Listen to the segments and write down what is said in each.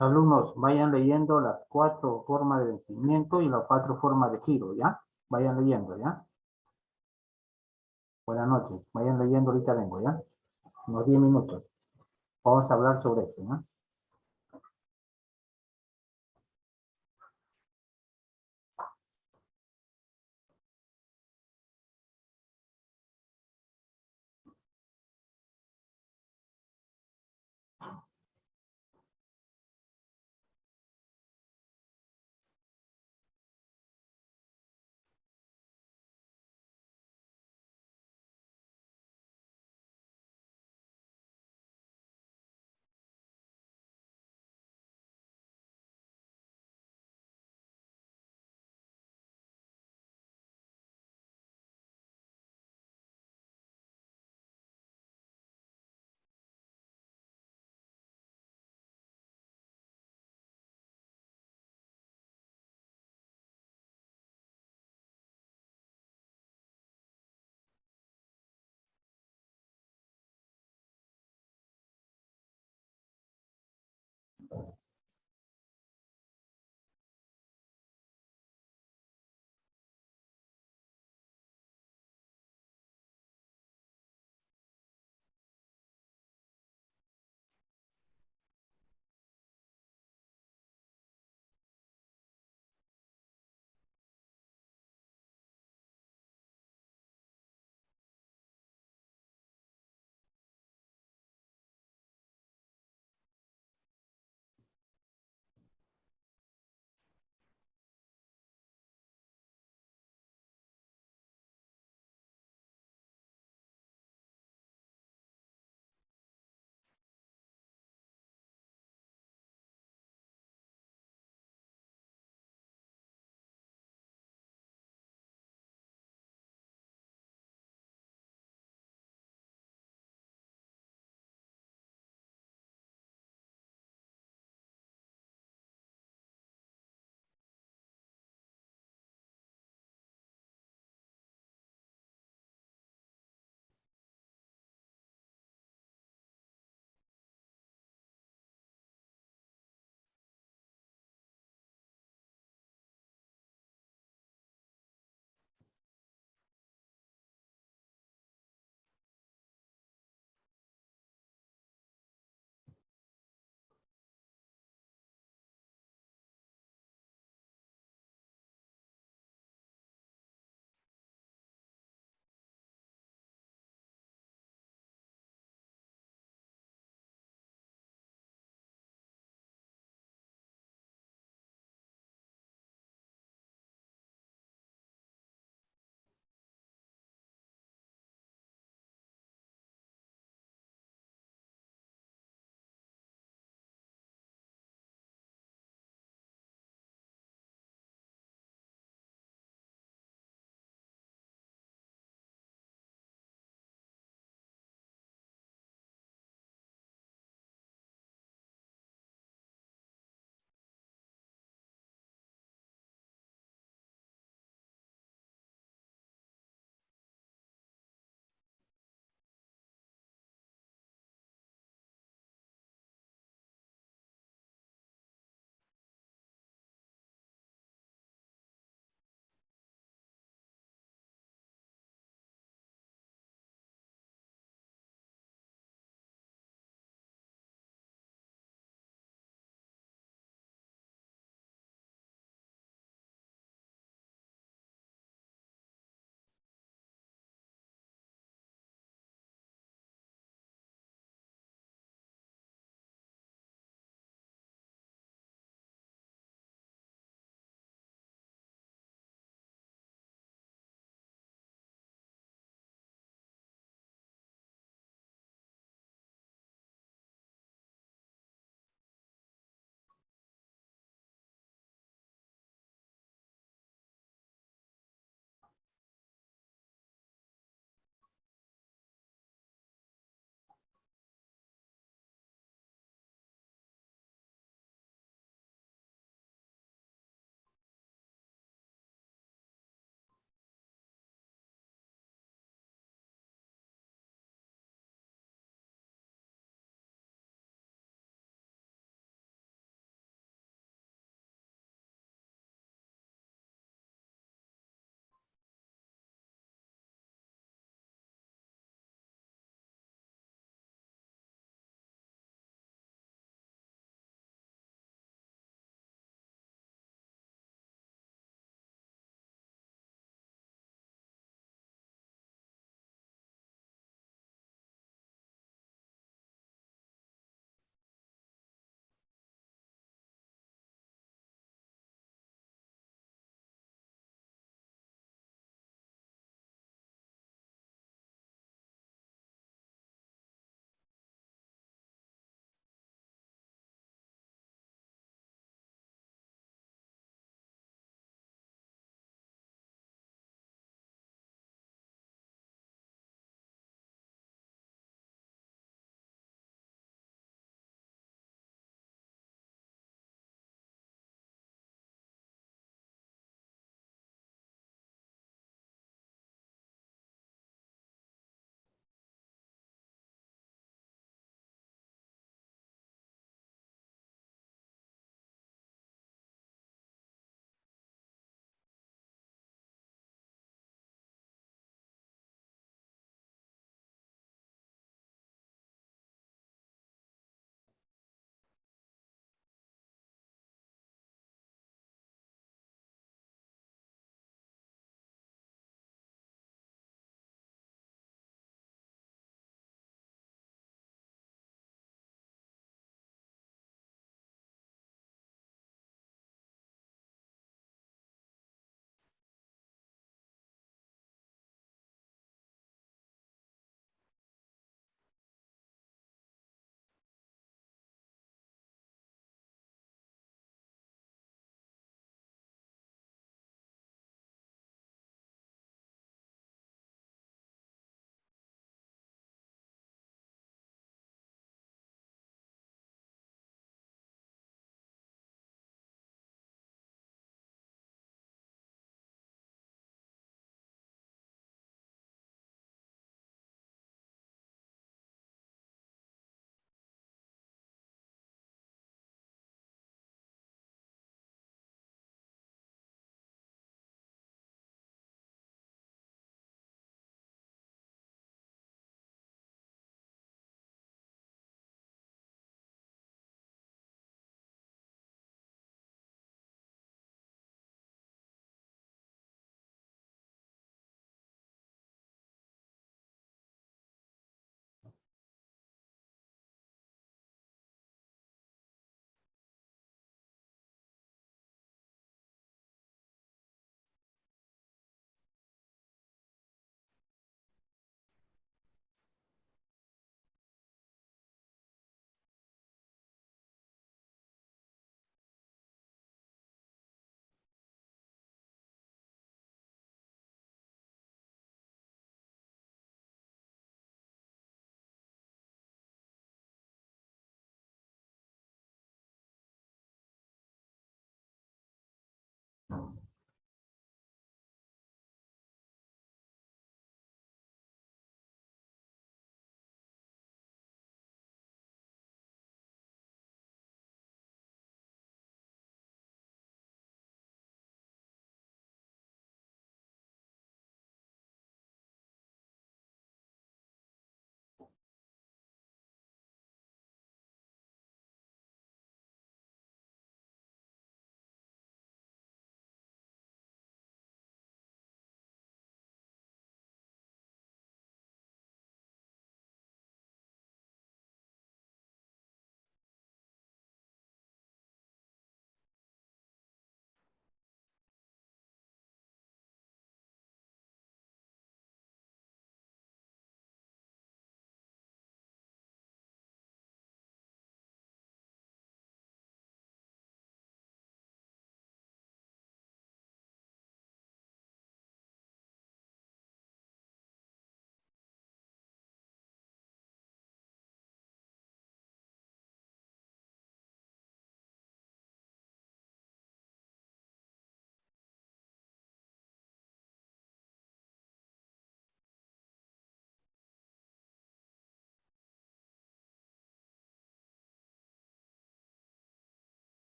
Alumnos, vayan leyendo las 4 formas de vencimiento y las 4 formas de giro, ¿ya? Vayan leyendo, ¿ya? Buenas noches. Vayan leyendo, ahorita vengo, ¿ya? Unos 10 minutos. Vamos a hablar sobre esto, ¿no?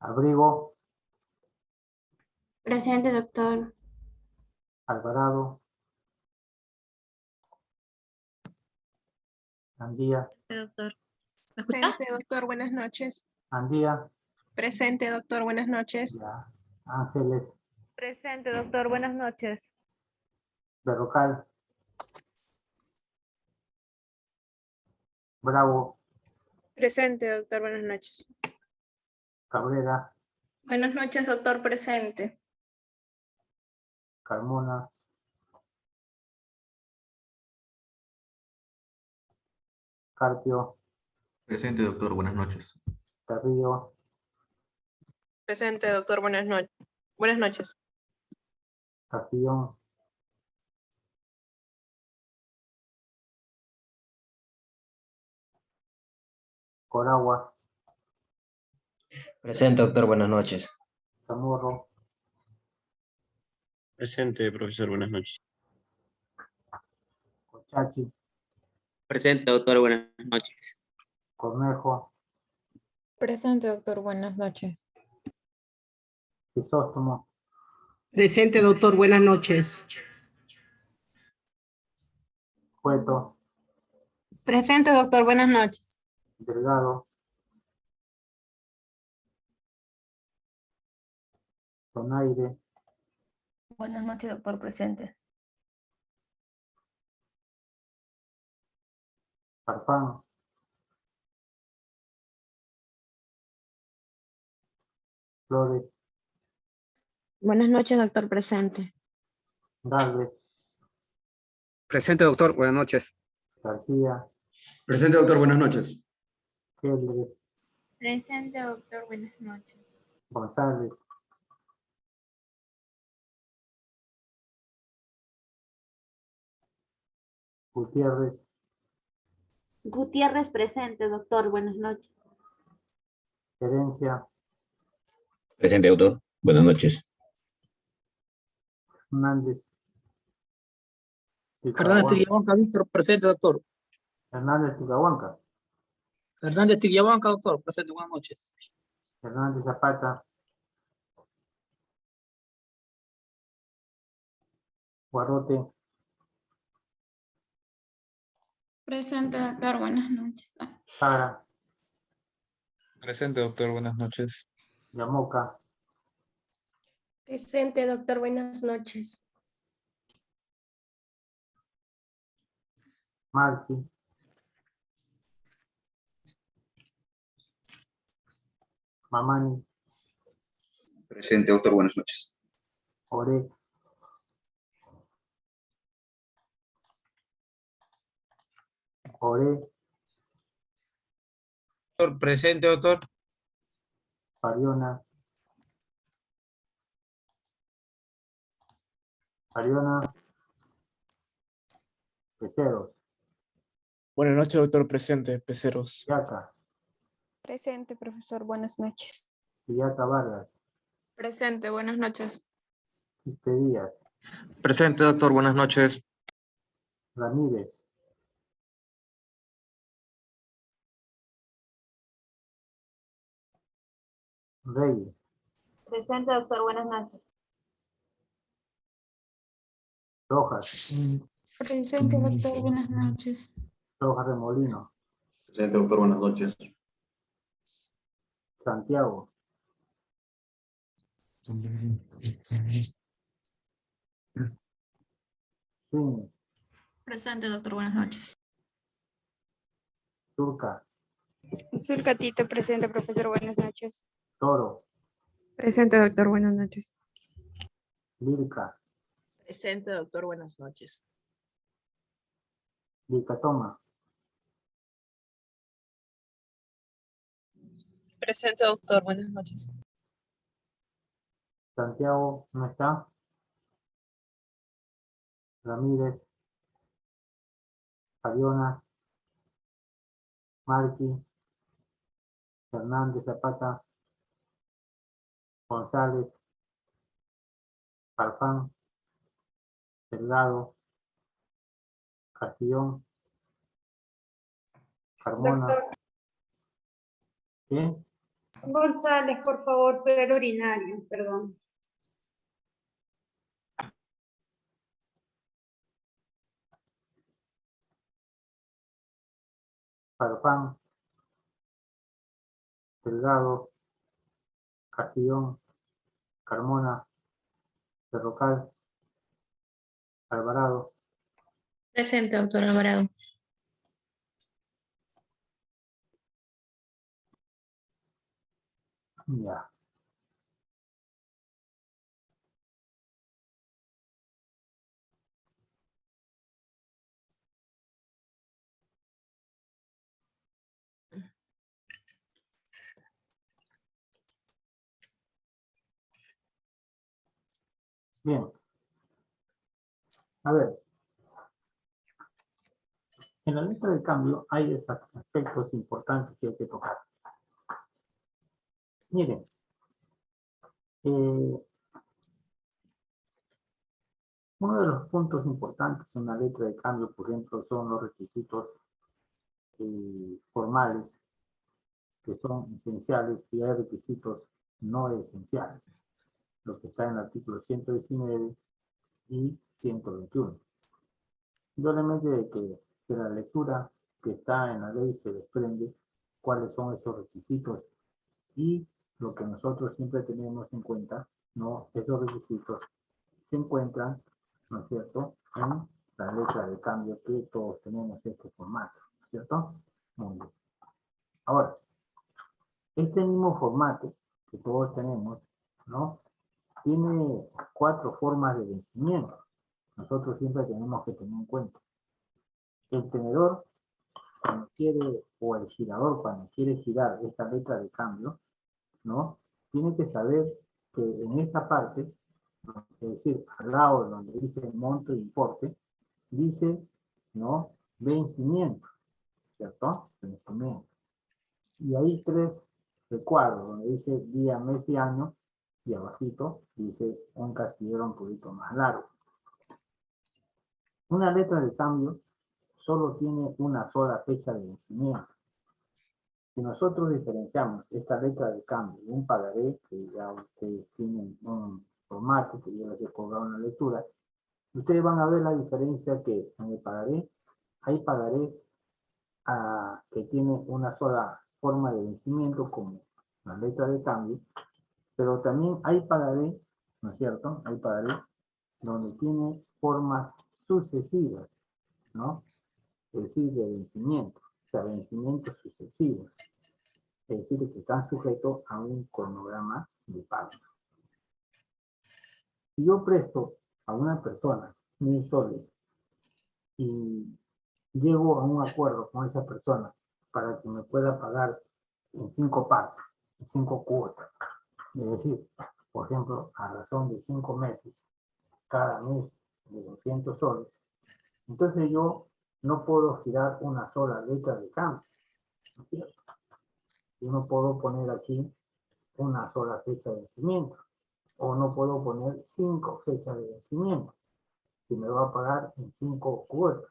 Abrigo, Presente, doctor. Alvarado, Andía, Doctor. ¿Me escucha? Presente, doctor, buenas noches. Andía, Presente, doctor, buenas noches. ya. Ángeles, Presente, doctor. Buenas noches. Berrocal, Bravo, Presente, doctor. Buenas noches. Cabrera, Buenas noches, doctor. Presente. Carmona, Carpio, Presente, doctor. Buenas noches. Carrillo, Presente, doctor. Buenas noches. Buenas noches. Castillón, Coragua, Presente, doctor, buenas noches. Zamorro, Presente, profesor, buenas noches. Cochachi, Presente, doctor, buenas noches. Cornejo, Presente, doctor. Buenas noches. Crisóstomo, Presente, doctor. Buenas noches. Cueto, Presente, doctor. Buenas noches. Delgado, Donaire, Buenas noches, doctor. Presente. Farfán, Flores, Buenas noches, doctor. Presente. Gálvez, Presente, doctor. Buenas noches. García, Presente, doctor. Buenas noches. Keller, Presente, doctor. Buenas noches. González, Gutiérrez, Gutiérrez, presente, doctor. Buenas noches. Herencia, Presente, doctor. Buenas noches. Hernández, Hernández Tiquiahuanca, Víctor, presente, doctor. Hernández Ticahuanca, Hernández Tiquiahuanca, doctor, presente, buenas noches. Hernández Zapata, Guarrote, Presente, doctor. Buenas noches. Sara, Presente, doctor, buenas noches. Yamoca, Presente, doctor. Buenas noches. Marqui, Mamani, Presente, doctor. Buenas noches. Ore, Ore, Presente, doctor. Fariona, Fariona, Peceros, Buenas noches, doctor. Presente. Peceros. Yaca, Presente, profesor. Buenas noches. Yaca Vargas, Presente, buenas noches. Quispe Díaz, Presente, doctor, buenas noches. Ramírez, Reyes, Presente, doctor. Buenas noches. Rojas, Presente, doctor. Buenas noches. Rojas Remolino, Presente, doctor. Buenas noches. Santiago, Swing, Presente, doctor. Buenas noches. Turca, Surcatito, presente, profesor. Buenas noches. Toro, Presente, doctor. Buenas noches. Lirca, Presente, doctor. Buenas noches. Licatoma, Presente, doctor. Buenas noches. Santiago, ¿no está? Ramírez, Fariona, Marqui, Fernández Zapata, González, Farfán, Delgado, Castillón, Carmona. ¿Qué? González, por favor, fue el urinario, perdón. Farfán, Delgado, Castillón, Carmona, Berrocal, Alvarado, Presente, doctor Alvarado. ya. Bien. A ver. En la letra de cambio hay aspectos importantes que hay que tocar. Miren. Uno de los puntos importantes en la letra de cambio, por ejemplo, son los requisitos formales, que son esenciales, y hay requisitos no esenciales, lo que está en el artículo 119 y 121. Indudablemente de que de la lectura que está en la ley se desprende cuáles son esos requisitos y lo que nosotros siempre tenemos en cuenta, ¿no? Esos requisitos se encuentran, ¿no es cierto?, en la letra de cambio que todos tenemos este formato, ¿no es cierto? Muy bien. Ahora, este mismo formato que todos tenemos, ¿no?, tiene 4 formas de vencimiento. Nosotros siempre tenemos que tener en cuenta. El tenedor, cuando quiere, o el girador, cuando quiere girar esta letra de cambio, ¿no?, tiene que saber que en esa parte, ¿no?, es decir, al lado donde dice monto e importe, dice, ¿no?, vencimiento, ¿cierto? Vencimiento. Y hay 3 recuadros, donde dice día, mes y año, y abajito dice un casillero un poquito más largo. Una letra de cambio solo tiene una sola fecha de vencimiento. Si nosotros diferenciamos esta letra de cambio de un pagaré, que ya ustedes tienen un formato que ya les he cobrado una lectura, ustedes van a ver la diferencia que en el pagaré hay pagaré que tiene una sola forma de vencimiento como la letra de cambio, pero también hay pagaré, ¿no es cierto? Hay pagaré donde tiene formas sucesivas, ¿no? Es decir, de vencimiento, o sea, vencimientos sucesivos. Es decir, que están sujetos a un cronograma de pago. Si yo presto a una persona 1.000 soles y llego a un acuerdo con esa persona para que me pueda pagar en 5 partes, en 5 cuotas, es decir, por ejemplo, a razón de 5 meses, cada mes de 200 soles, entonces yo no puedo girar una sola letra de cambio, ¿no es cierto? Yo no puedo poner aquí una sola fecha de vencimiento, o no puedo poner 5 fechas de vencimiento, que me va a pagar en 5 cuotas.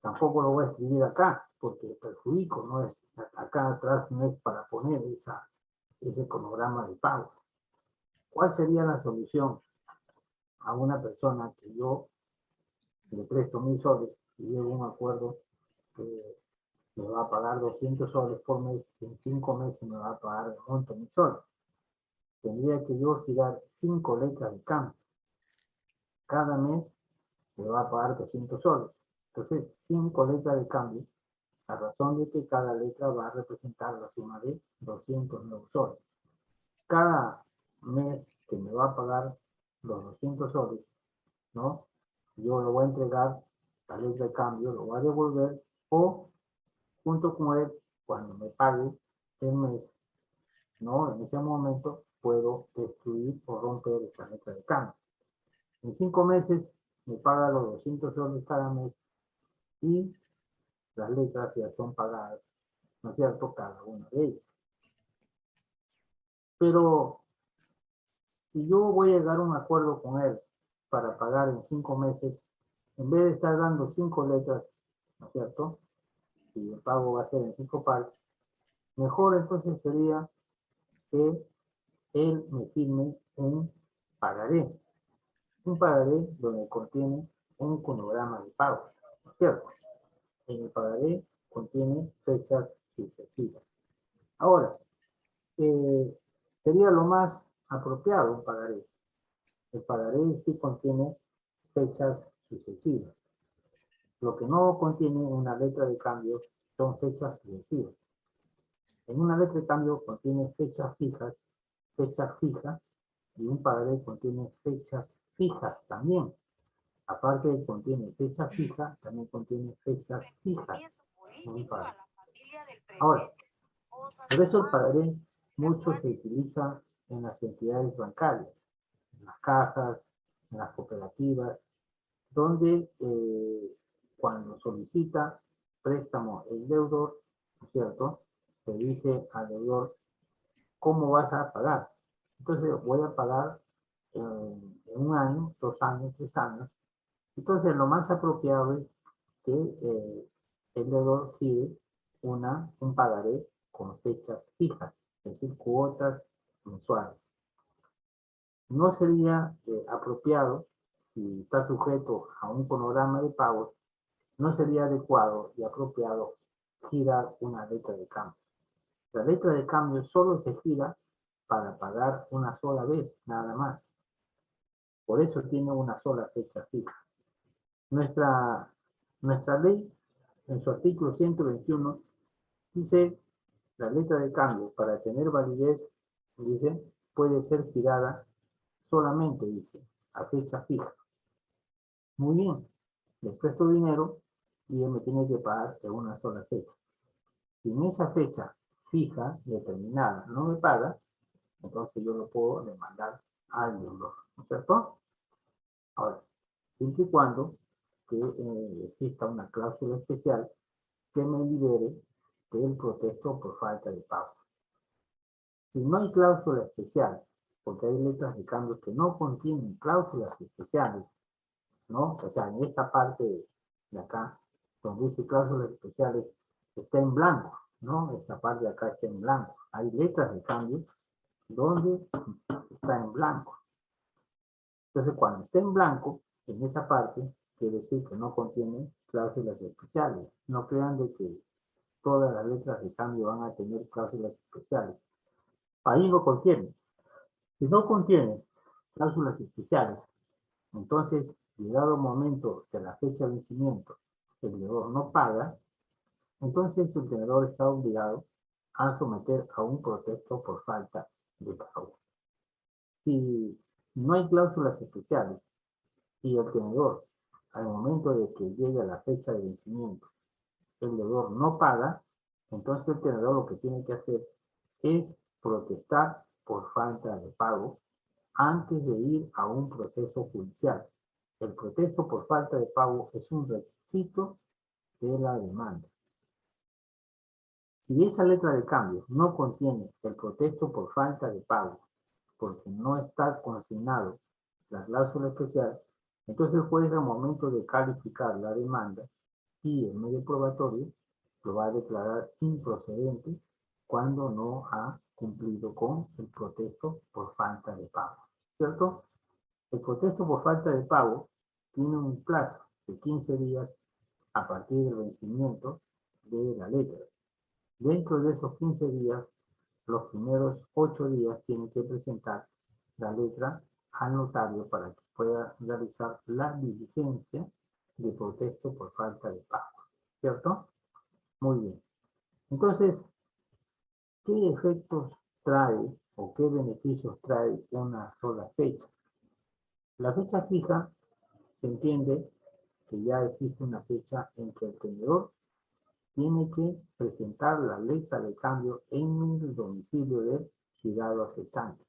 Tampoco lo voy a escribir acá, porque perjudico, no es, acá atrás no es para poner ese cronograma de pago. ¿Cuál sería la solución a una persona que yo le presto 1.000 soles y llevo un acuerdo me va a pagar 200 soles por mes, en 5 meses me va a pagar el monto mensual. Tendría que yo girar 5 letras de cambio. Cada mes me va a pagar 200 soles. Entonces, 5 letras de cambio, a razón de que cada letra va a representar la suma de 200 nuevos soles. Cada mes que me va a pagar los 200 soles, ¿no? Yo lo voy a entregar, la letra de cambio, lo voy a devolver, o junto con él, cuando me pague el mes, ¿no? En ese momento puedo destruir o romper esa letra de cambio. En 5 meses me paga los 200 soles cada mes y las letras ya son pagadas, ¿no es cierto? Cada una de ellas. Pero si yo voy a llegar a un acuerdo con él para pagar en 5 meses, en vez de estar dando 5 letras, ¿no es cierto? Y el pago va a ser en 5 partes, mejor entonces sería que él me firme un pagaré. Un pagaré donde contiene un cronograma de pago, ¿no es cierto? En el pagaré contiene fechas sucesivas. Ahora, sería lo más apropiado un pagaré. El pagaré sí contiene fechas sucesivas. Lo que no contiene una letra de cambio son fechas sucesivas. En una letra de cambio contiene fechas fijas, fecha fija, y un pagaré contiene fechas fijas también. Aparte de que contiene fecha fija, también contiene fechas fijas en un pagaré. Ahora, por eso el pagaré mucho se utiliza en las entidades bancarias, en las cajas, en las cooperativas, donde cuando solicita préstamo el deudor, ¿no es cierto? Se dice al deudor, ¿cómo vas a pagar? Entonces voy a pagar en 1 año, 2 años, 3 años. Entonces lo más apropiado es que el deudor gire un pagaré con fechas fijas, es decir, cuotas mensuales. No sería apropiado, si está sujeto a un cronograma de pagos, no sería adecuado y apropiado girar una letra de cambio. La letra de cambio solo se gira para pagar una sola vez, nada más. Por eso tiene una sola fecha fija. Nuestra ley, en su artículo 121, dice, la letra de cambio, para tener validez, dice, puede ser girada solamente, dice, a fecha fija. Muy bien, le presto dinero y él me tiene que pagar en una sola fecha. Si en esa fecha fija, determinada, no me paga, entonces yo lo puedo demandar al deudor, ¿no es cierto? Ahora, siempre y cuando que exista una cláusula especial que me libere del protesto por falta de pago. Si no hay cláusula especial, porque hay letras de cambio que no contienen cláusulas especiales, ¿no? O sea, en esa parte de acá, donde dice cláusulas especiales, está en blanco, ¿no? Esta parte de acá está en blanco. Hay letras de cambio donde está en blanco. Entonces, cuando está en blanco, en esa parte, quiere decir que no contiene cláusulas especiales. No crean de que todas las letras de cambio van a tener cláusulas especiales. Ahí no contiene. Si no contiene cláusulas especiales, entonces, llegado el momento de la fecha de vencimiento, el deudor no paga, entonces el tenedor está obligado a someter a un protesto por falta de pago. Si no hay cláusulas especiales y el tenedor, al momento de que llegue a la fecha de vencimiento, el deudor no paga, entonces el tenedor lo que tiene que hacer es protestar por falta de pago antes de ir a un proceso judicial. El protesto por falta de pago es un requisito de la demanda. Si esa letra de cambio no contiene el protesto por falta de pago, porque no está consignado la cláusula especial, entonces el juez al momento de calificar la demanda y el medio probatorio lo va a declarar improcedente cuando no ha cumplido con el protesto por falta de pago, ¿cierto? El protesto por falta de pago tiene un plazo de 15 días a partir del vencimiento de la letra. Dentro de esos 15 días, los primeros 8 días tiene que presentar la letra al notario para que pueda realizar la diligencia de protesto por falta de pago. ¿Cierto? Muy bien. Entonces, ¿qué efectos trae o qué beneficios trae una sola fecha? La fecha fija se entiende que ya existe una fecha en que el tenedor tiene que presentar la letra de cambio en el domicilio del girado aceptante.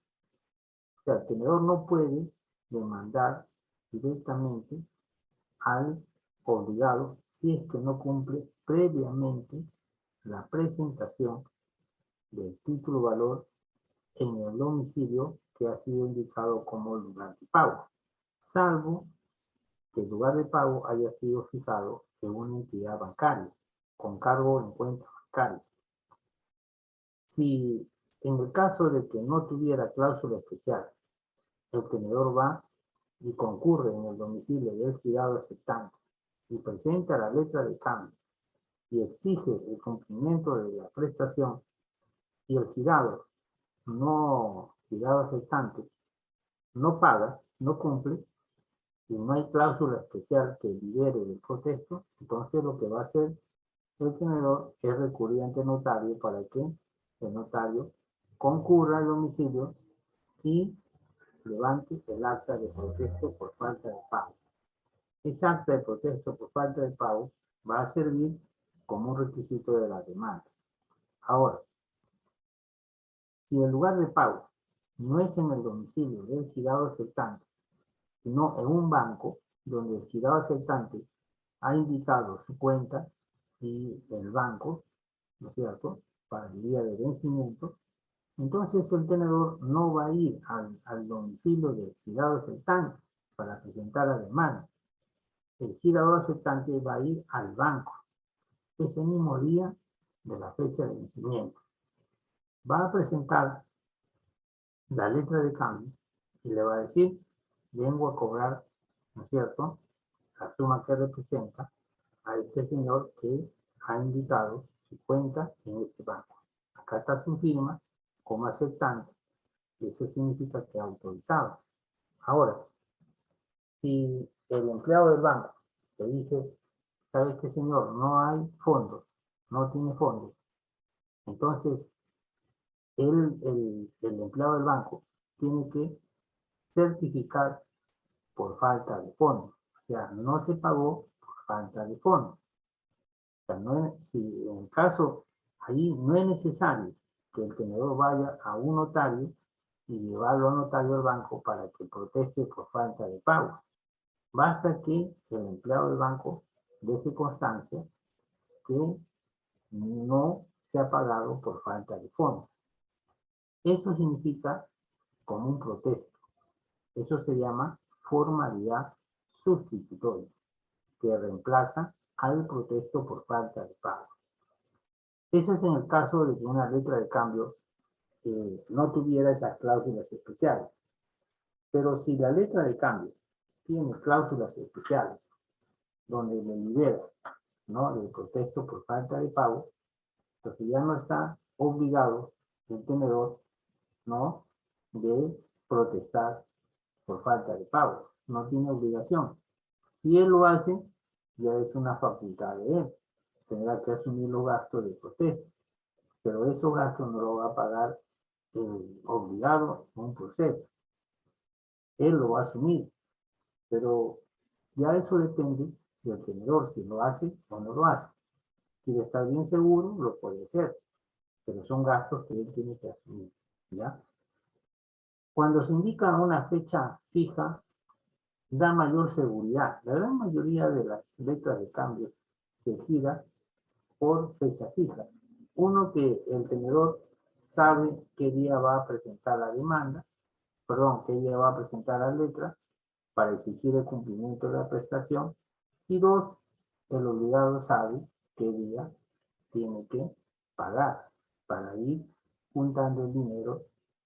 O sea, el tenedor no puede demandar directamente al obligado si es que no cumple previamente la presentación del título valor en el domicilio que ha sido indicado como lugar de pago, salvo que el lugar de pago haya sido fijado en una entidad bancaria, con cargo en cuenta bancaria. Si en el caso de que no tuviera cláusula especial, el tenedor va y concurre en el domicilio del girado aceptante y presenta la letra de cambio y exige el cumplimiento de la prestación y el girado aceptante no paga, no cumple, y no hay cláusula especial que libere del protesto, entonces lo que va a hacer el tenedor es recurrir ante notario para que el notario concurra al domicilio y levante el acta de protesto por falta de pago. Ese acta de protesto por falta de pago va a servir como un requisito de la demanda. Ahora, si el lugar de pago no es en el domicilio del girado aceptante, sino en un banco donde el girado aceptante ha indicado su cuenta y el banco, ¿no es cierto?, para el día de vencimiento, entonces el tenedor no va a ir al domicilio del girado aceptante para presentar la demanda. El girador aceptante va a ir al banco ese mismo día de la fecha de vencimiento. Va a presentar la letra de cambio y le va a decir, vengo a cobrar, ¿no es cierto?, la suma que representa a este señor que ha indicado su cuenta en este banco. Acá está su firma como aceptante, y eso significa que ha autorizado. Ahora, si el empleado del banco le dice, ¿sabe qué, señor? No hay fondos, no tiene fondos. Entonces, el empleado del banco tiene que certificar por falta de fondos. O sea, no se pagó por falta de fondos. O sea, si en el caso, ahí no es necesario que el tenedor vaya a un notario y llevarlo al notario del banco para que proteste por falta de pago. Basta que el empleado del banco deje constancia que no se ha pagado por falta de fondos. Eso significa como un protesto. Eso se llama formalidad sustitutoria, que reemplaza al protesto por falta de pago. Ese es en el caso de que una letra de cambio no tuviera esas cláusulas especiales. Pero si la letra de cambio tiene cláusulas especiales donde le libera, ¿no?, del protesto por falta de pago, entonces ya no está obligado el tenedor, ¿no?, de protestar por falta de pago. No tiene obligación. Si él lo hace, ya es una facultad de él. Tendrá que asumir los gastos de protesta. Pero esos gastos no lo va a pagar el obligado en un proceso. Él lo va a asumir. Pero ya eso depende del tenedor, si lo hace o no lo hace. Si está bien seguro, lo puede hacer. Pero son gastos que él tiene que asumir, ¿ya? Cuando se indica una fecha fija, da mayor seguridad. La gran mayoría de las letras de cambio se gira por fecha fija. Uno, que el tenedor sabe qué día va a presentar la demanda, qué día va a presentar la letra para exigir el cumplimiento de la prestación. Y dos, el obligado sabe qué día tiene que pagar para ir juntando el dinero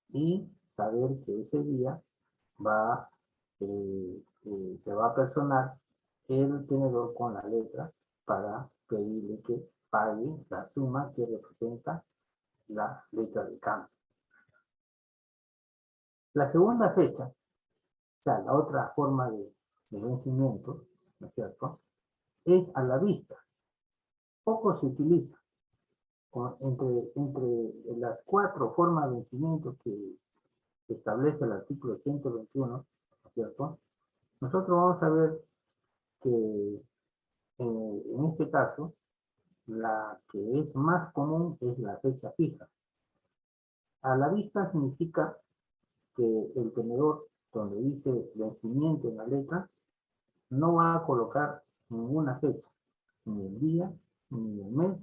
y saber que ese día se va a personar el tenedor con la letra para pedirle que pague la suma que representa la letra de cambio. La segunda fecha, o sea, la otra forma de vencimiento, ¿no es cierto?, es a la vista. Poco se utiliza. Entre las 4 formas de vencimiento que establece el artículo 121, ¿no es cierto?, nosotros vamos a ver que en este caso, la que es más común es la fecha fija. A la vista significa que el tenedor, donde dice vencimiento en la letra, no va a colocar ninguna fecha, ni el día, ni el mes,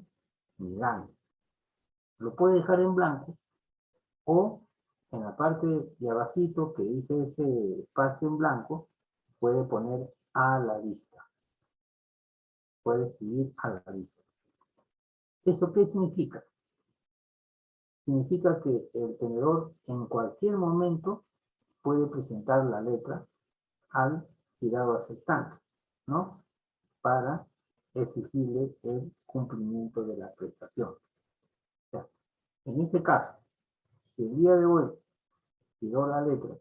ni el año. Lo puede dejar en blanco o en la parte de abajito que dice ese espacio en blanco, puede poner a la vista. Puede escribir a la vista. ¿Eso qué significa? Significa que el tenedor en cualquier momento puede presentar la letra al girado aceptante, ¿no?, para exigirle el cumplimiento de la prestación. O sea, en este caso, si el día de hoy giró la letra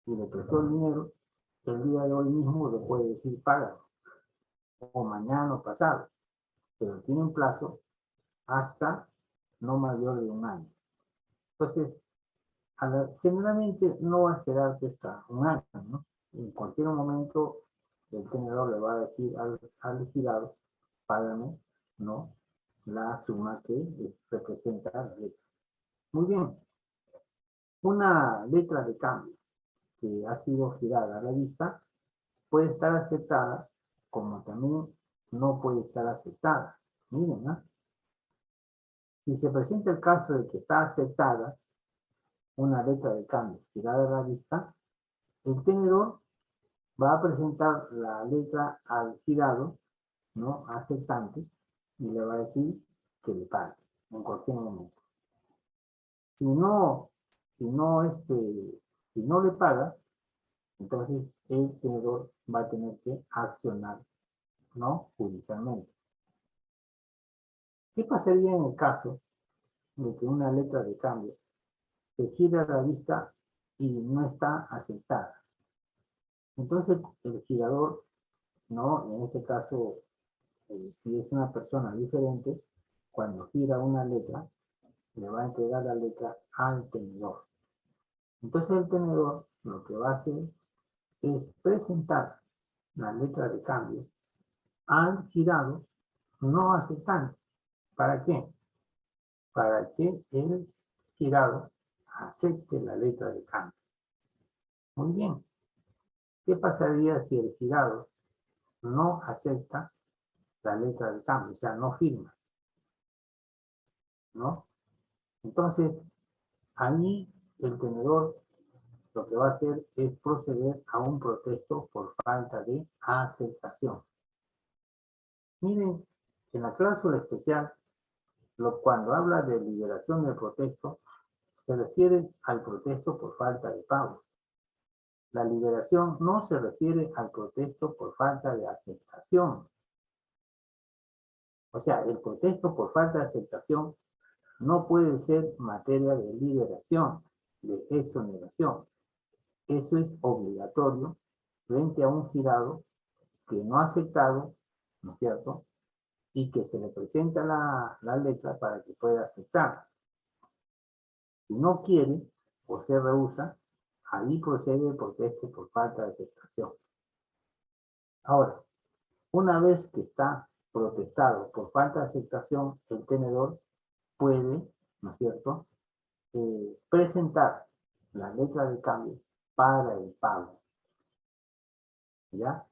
y le prestó el dinero, el día de hoy mismo le puede decir págalo, o mañana o pasado, pero tiene un plazo hasta no mayor de 1 año. Entonces, generalmente no va a esperarse hasta 1 año, ¿no? En cualquier momento el tenedor le va a decir al girado, págame, ¿no?, la suma que representa la letra. Muy bien. Una letra de cambio que ha sido girada a la vista puede estar aceptada, como también no puede estar aceptada. Miren, ¿no? Si se presenta el caso de que está aceptada una letra de cambio girada a la vista, el tenedor va a presentar la letra al girado, ¿no?, aceptante, y le va a decir que le pague en cualquier momento. Si no le paga, entonces el tenedor va a tener que accionar, ¿no?, judicialmente. ¿Qué pasaría en el caso de que una letra de cambio se gire a la vista y no está aceptada? Entonces el girador, ¿no?, en este caso, si es una persona diferente, cuando gira una letra, le va a entregar la letra al tenedor. Entonces el tenedor lo que va a hacer es presentar la letra de cambio al girado no aceptante. ¿Para qué? Para que el girado acepte la letra de cambio. Muy bien. ¿Qué pasaría si el girado no acepta la letra de cambio? O sea, no firma, ¿no? Entonces, ahí el tenedor lo que va a hacer es proceder a un protesto por falta de aceptación. Miren, en la cláusula especial, cuando habla de liberación del protesto, se refiere al protesto por falta de pago. La liberación no se refiere al protesto por falta de aceptación. O sea, el protesto por falta de aceptación no puede ser materia de liberación, de exoneración. Eso es obligatorio frente a un girado que no ha aceptado, ¿no es cierto?, y que se le presenta la letra para que pueda aceptar. Si no quiere o se rehúsa, ahí procede el protesto por falta de aceptación. Ahora, una vez que está protestado por falta de aceptación, el tenedor puede, ¿no es cierto?, presentar la letra de cambio para el pago. ¿Ya?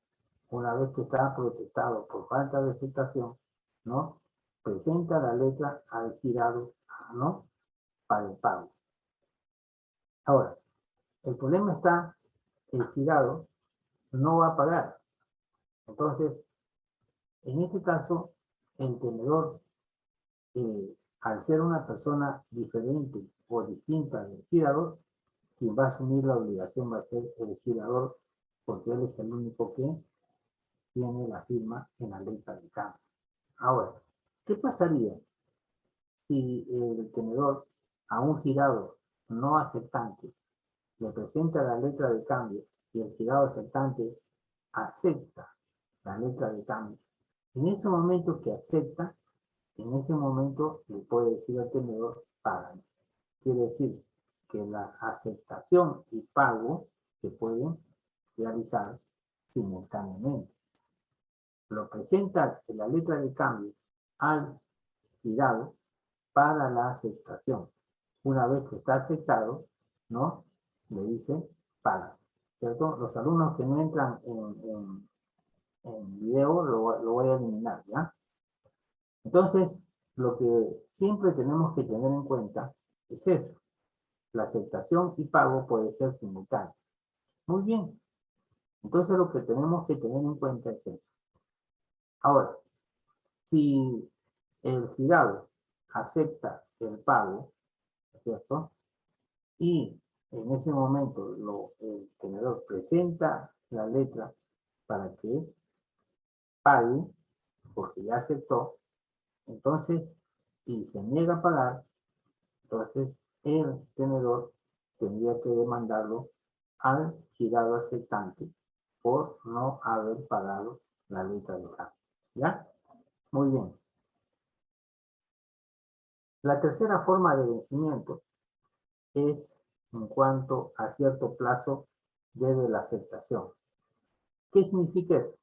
Una vez que está protestado por falta de aceptación, ¿no?, presenta la letra al girado, ¿no?, para el pago. Ahora, el problema está, el girado no va a pagar. Entonces, en este caso, el tenedor, al ser una persona diferente o distinta del girador, quien va a asumir la obligación va a ser el girador, porque él es el único que tiene la firma en la letra de cambio. Ahora, ¿Qué pasaría si el tenedor a un girado no aceptante le presenta la letra de cambio y el girado aceptante acepta la letra de cambio? En ese momento que acepta, en ese momento le puede decir al tenedor, págame. Quiere decir que la aceptación y pago se pueden realizar simultáneamente. Lo presenta en la letra de cambio al girado para la aceptación. Una vez que está aceptado, ¿no? Le dice paga. ¿Cierto? Los alumnos que no entran en video lo voy a eliminar, ¿ya? Entonces, lo que siempre tenemos que tener en cuenta es eso. La aceptación y pago puede ser simultáneo. Muy bien. Entonces, lo que tenemos que tener en cuenta es eso. Ahora, si el girado acepta el pago, ¿cierto? Y en ese momento el tenedor presenta la letra para que pague, porque ya aceptó, entonces, y se niega a pagar, entonces el tenedor tendría que demandarlo al girado aceptante por no haber pagado la letra de cambio. ¿Ya? Muy bien. La tercera forma de vencimiento es en cuanto a cierto plazo desde la aceptación. ¿Qué significa eso?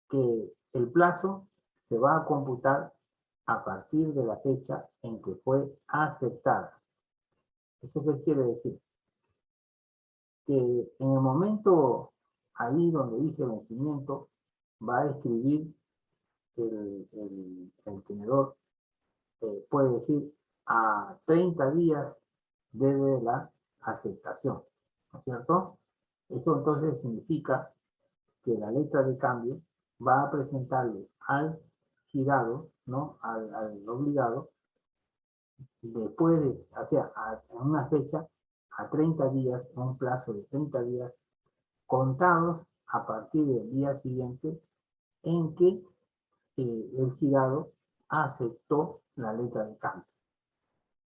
Que el plazo se va a computar a partir de la fecha en que fue aceptada. ¿Eso qué quiere decir? Que en el momento ahí donde dice vencimiento, va a escribir el tenedor, puede decir a 30 días desde la aceptación, ¿no es cierto? Eso entonces significa que la letra de cambio va a presentarle al girado, ¿no? Al obligado, después de, o sea, en una fecha, a 30 días, en un plazo de 30 días, contados a partir del día siguiente en que el girado aceptó la letra de cambio.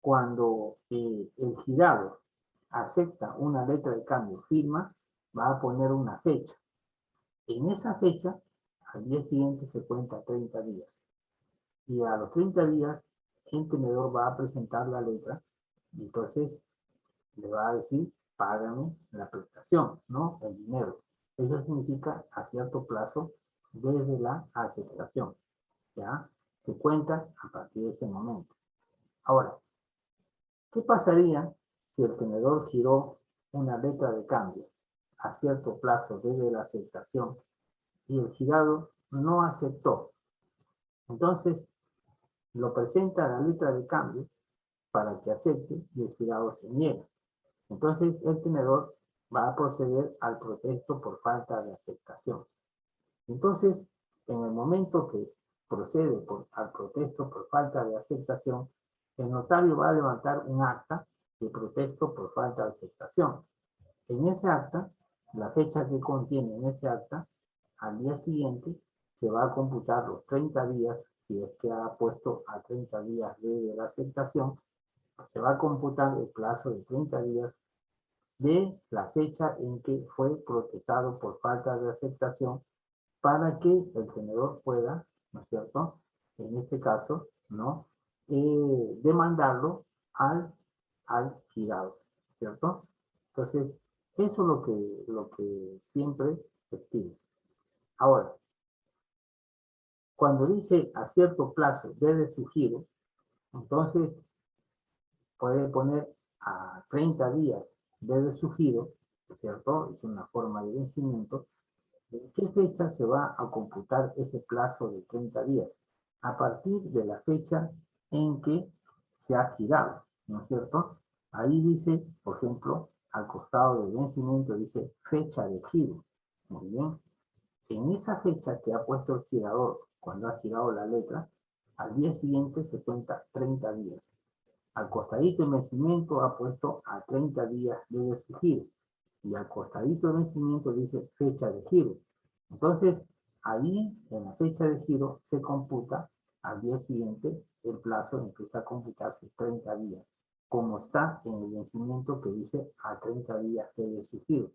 Cuando el girado acepta una letra de cambio firma, va a poner una fecha. En esa fecha, al día siguiente se cuenta 30 días. Y a los 30 días, el tenedor va a presentar la letra y entonces le va a decir, págame la prestación, ¿no? El dinero. Eso significa a cierto plazo desde la aceptación. ¿Ya? Se cuenta a partir de ese momento. Ahora, ¿qué pasaría si el tenedor giró una letra de cambio a cierto plazo desde la aceptación y el girado no aceptó? Entonces, lo presenta la letra de cambio para que acepte y el girado se niega. Entonces, el tenedor va a proceder al protesto por falta de aceptación. Entonces, en el momento que procede al protesto por falta de aceptación, el notario va a levantar un acta de protesto por falta de aceptación. En ese acta, la fecha que contiene en ese acta, al día siguiente, se va a computar los 30 días, si es que ha puesto a 30 días de la aceptación, se va a computar el plazo de 30 días de la fecha en que fue protestado por falta de aceptación para que el tenedor pueda, ¿no es cierto?, en este caso, ¿no?, demandarlo al girado, ¿cierto? Entonces, eso es lo que siempre se pide. Ahora, cuando dice a cierto plazo desde su giro, entonces puede poner a 30 días desde su giro, ¿cierto? Es una forma de vencimiento. ¿En qué fecha se va a computar ese plazo de 30 días? A partir de la fecha en que se ha girado, ¿no es cierto? Ahí dice, por ejemplo, al costado del vencimiento dice fecha de giro. Muy bien. En esa fecha que ha puesto el girador, cuando ha girado la letra, al día siguiente se cuenta 30 días. Al costadito de vencimiento ha puesto a 30 días desde su giro. Y al costadito de vencimiento dice fecha de giro. Entonces, ahí en la fecha de giro se computa al día siguiente el plazo empieza a computarse 30 días, como está en el vencimiento que dice a 30 días debe surgir.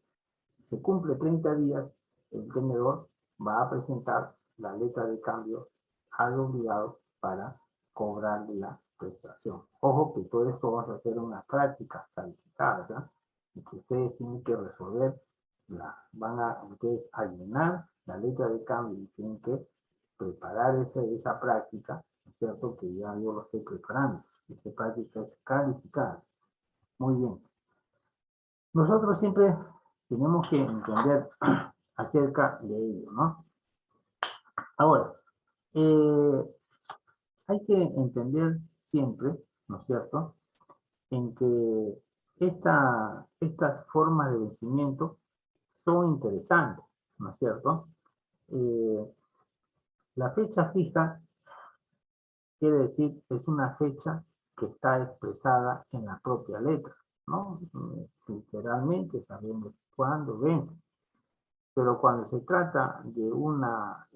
Se cumple 30 días, el tenedor va a presentar la letra de cambio al obligado para cobrarle la prestación. Ojo que todo esto va a ser una práctica calificada, ¿ya? Y que ustedes tienen que resolver, van a ustedes a llenar la letra de cambio y tienen que preparar esa práctica, ¿no es cierto? Que ya yo lo estoy preparando. Esa práctica es calificada. Muy bien. Nosotros siempre tenemos que entender acerca de ello, ¿no? Ahora, hay que entender siempre, ¿no es cierto?, en que estas formas de vencimiento son interesantes, ¿no es cierto? La fecha fija quiere decir es una fecha que está expresada en la propia letra, ¿no? Literalmente sabemos cuándo vence. Pero cuando se trata de una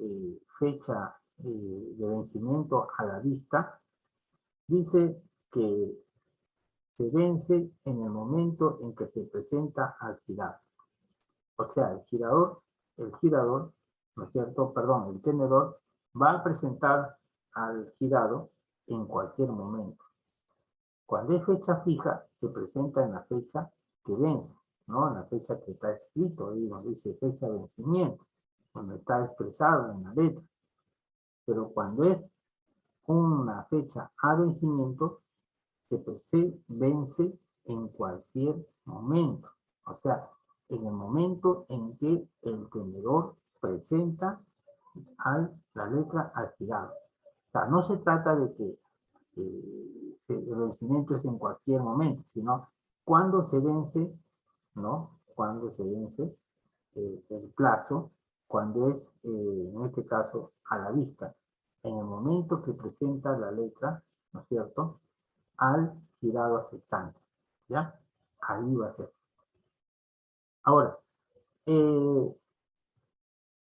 fecha de vencimiento a la vista, dice que se vence en el momento en que se presenta al girador. O sea, el girador, ¿no es cierto? Perdón, el tenedor va a presentar al girado en cualquier momento. Cuando es fecha fija, se presenta en la fecha que vence, ¿no? En la fecha que está escrito ahí donde dice fecha de vencimiento, donde está expresado en la letra. Pero cuando es una fecha a vencimiento, se vence en cualquier momento. O sea, en el momento en que el tenedor presenta la letra al girado. O sea, no se trata de que el vencimiento es en cualquier momento, sino cuando se vence, ¿no? Cuando se vence el plazo, cuando es, en este caso, a la vista. En el momento que presenta la letra, ¿no es cierto?, al girado aceptante, ¿ya? Ahí va a ser. Ahora, el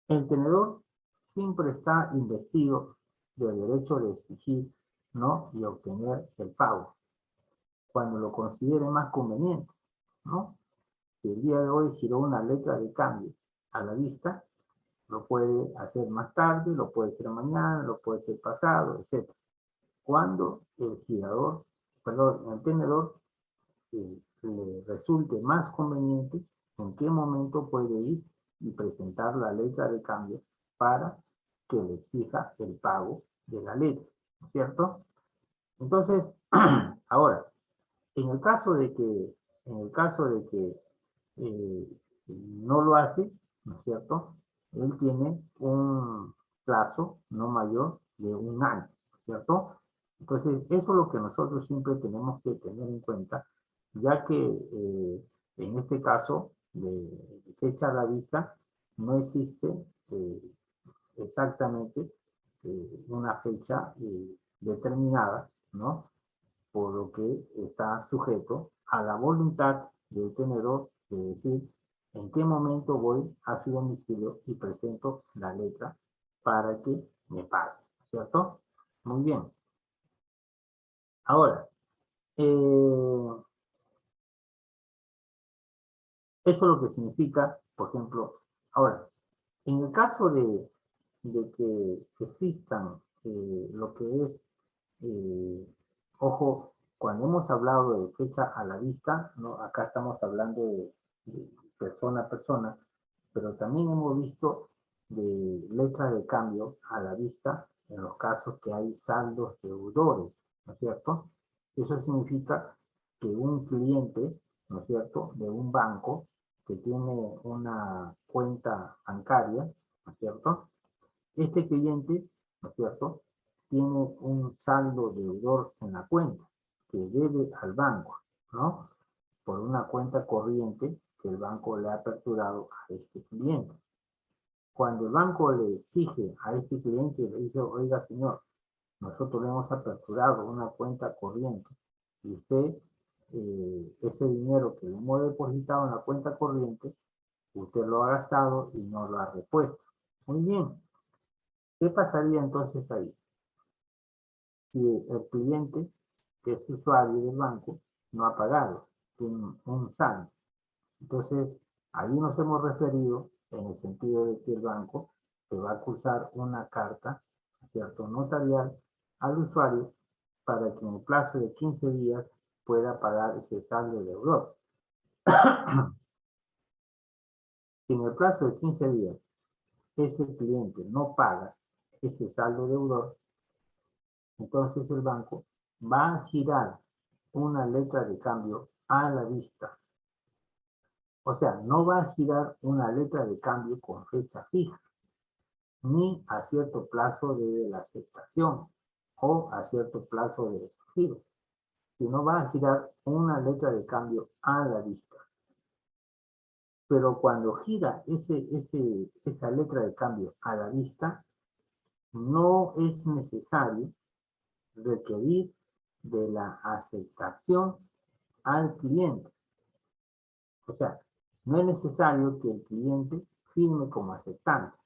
tenedor siempre está investido del derecho de exigir, ¿no?, y obtener el pago cuando lo considere más conveniente, ¿no? Si el día de hoy giró una letra de cambio a la vista, lo puede hacer más tarde, lo puede hacer mañana, lo puede hacer pasado, etc. Cuando el tenedor le resulte más conveniente, en qué momento puede ir y presentar la letra de cambio para que le exija el pago de la letra, ¿no es cierto? Entonces, ahora, en el caso de que no lo hace, ¿no es cierto?, él tiene un plazo no mayor de 1 año, ¿no es cierto? Entonces, eso es lo que nosotros siempre tenemos que tener en cuenta, ya que en este caso de fecha a la vista no existe exactamente una fecha determinada, ¿no? Por lo que está sujeto a la voluntad del tenedor de decir en qué momento voy a su domicilio y presento la letra para que me pague, ¿cierto? Muy bien. Ahora, eso es lo que significa, por ejemplo, ahora, en el caso de que existan lo que es, ojo, cuando hemos hablado de fecha a la vista, ¿no? Acá estamos hablando de persona a persona, pero también hemos visto de letra de cambio a la vista en los casos que hay saldos deudores, ¿no es cierto? Eso significa que un cliente, ¿no es cierto?, de un banco que tiene una cuenta bancaria, ¿no es cierto?, este cliente, ¿no es cierto?, tiene un saldo deudor en la cuenta que debe al banco, ¿no?, por una cuenta corriente que el banco le ha aperturado a este cliente. Cuando el banco le exige a este cliente, le dice, oiga señor, nosotros le hemos aperturado una cuenta corriente y usted, ese dinero que le hemos depositado en la cuenta corriente, usted lo ha gastado y no lo ha repuesto. Muy bien. ¿Qué pasaría entonces ahí? si el cliente, que es usuario del banco, no ha pagado, tiene un saldo. Entonces, ahí nos hemos referido en el sentido de que el banco te va a cursar una carta, ¿cierto?, notarial al usuario para que en el plazo de 15 días pueda pagar ese saldo deudor. Si en el plazo de 15 días ese cliente no paga ese saldo deudor, entonces el banco va a girar una letra de cambio a la vista. O sea, no va a girar una letra de cambio con fecha fija, ni a cierto plazo de la aceptación o a cierto plazo de giro, sino va a girar una letra de cambio a la vista. Pero cuando gira esa letra de cambio a la vista, no es necesario requerir de la aceptación al cliente. O sea, no es necesario que el cliente firme como aceptante.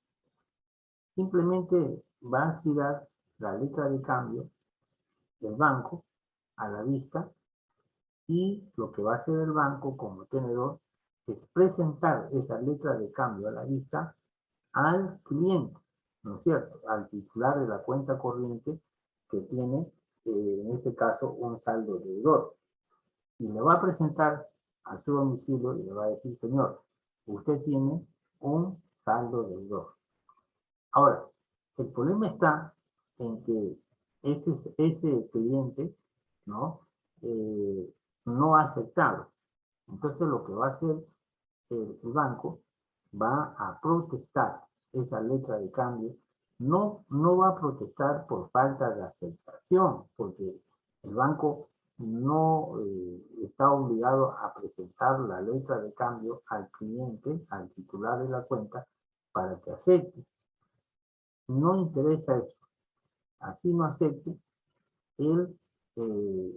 Simplemente va a girar la letra de cambio del banco a la vista y lo que va a hacer el banco como tenedor es presentar esa letra de cambio a la vista al cliente, ¿no es cierto?, al titular de la cuenta corriente que tiene, en este caso, un saldo deudor. Y le va a presentar a su domicilio y le va a decir, señor, usted tiene un saldo deudor. Ahora, el problema está en que ese cliente, ¿no?, no ha aceptado. Entonces lo que va a hacer el banco va a protestar esa letra de cambio. No va a protestar por falta de aceptación, porque el banco no está obligado a presentar la letra de cambio al cliente, al titular de la cuenta, para que acepte. No interesa eso. Así no acepte, el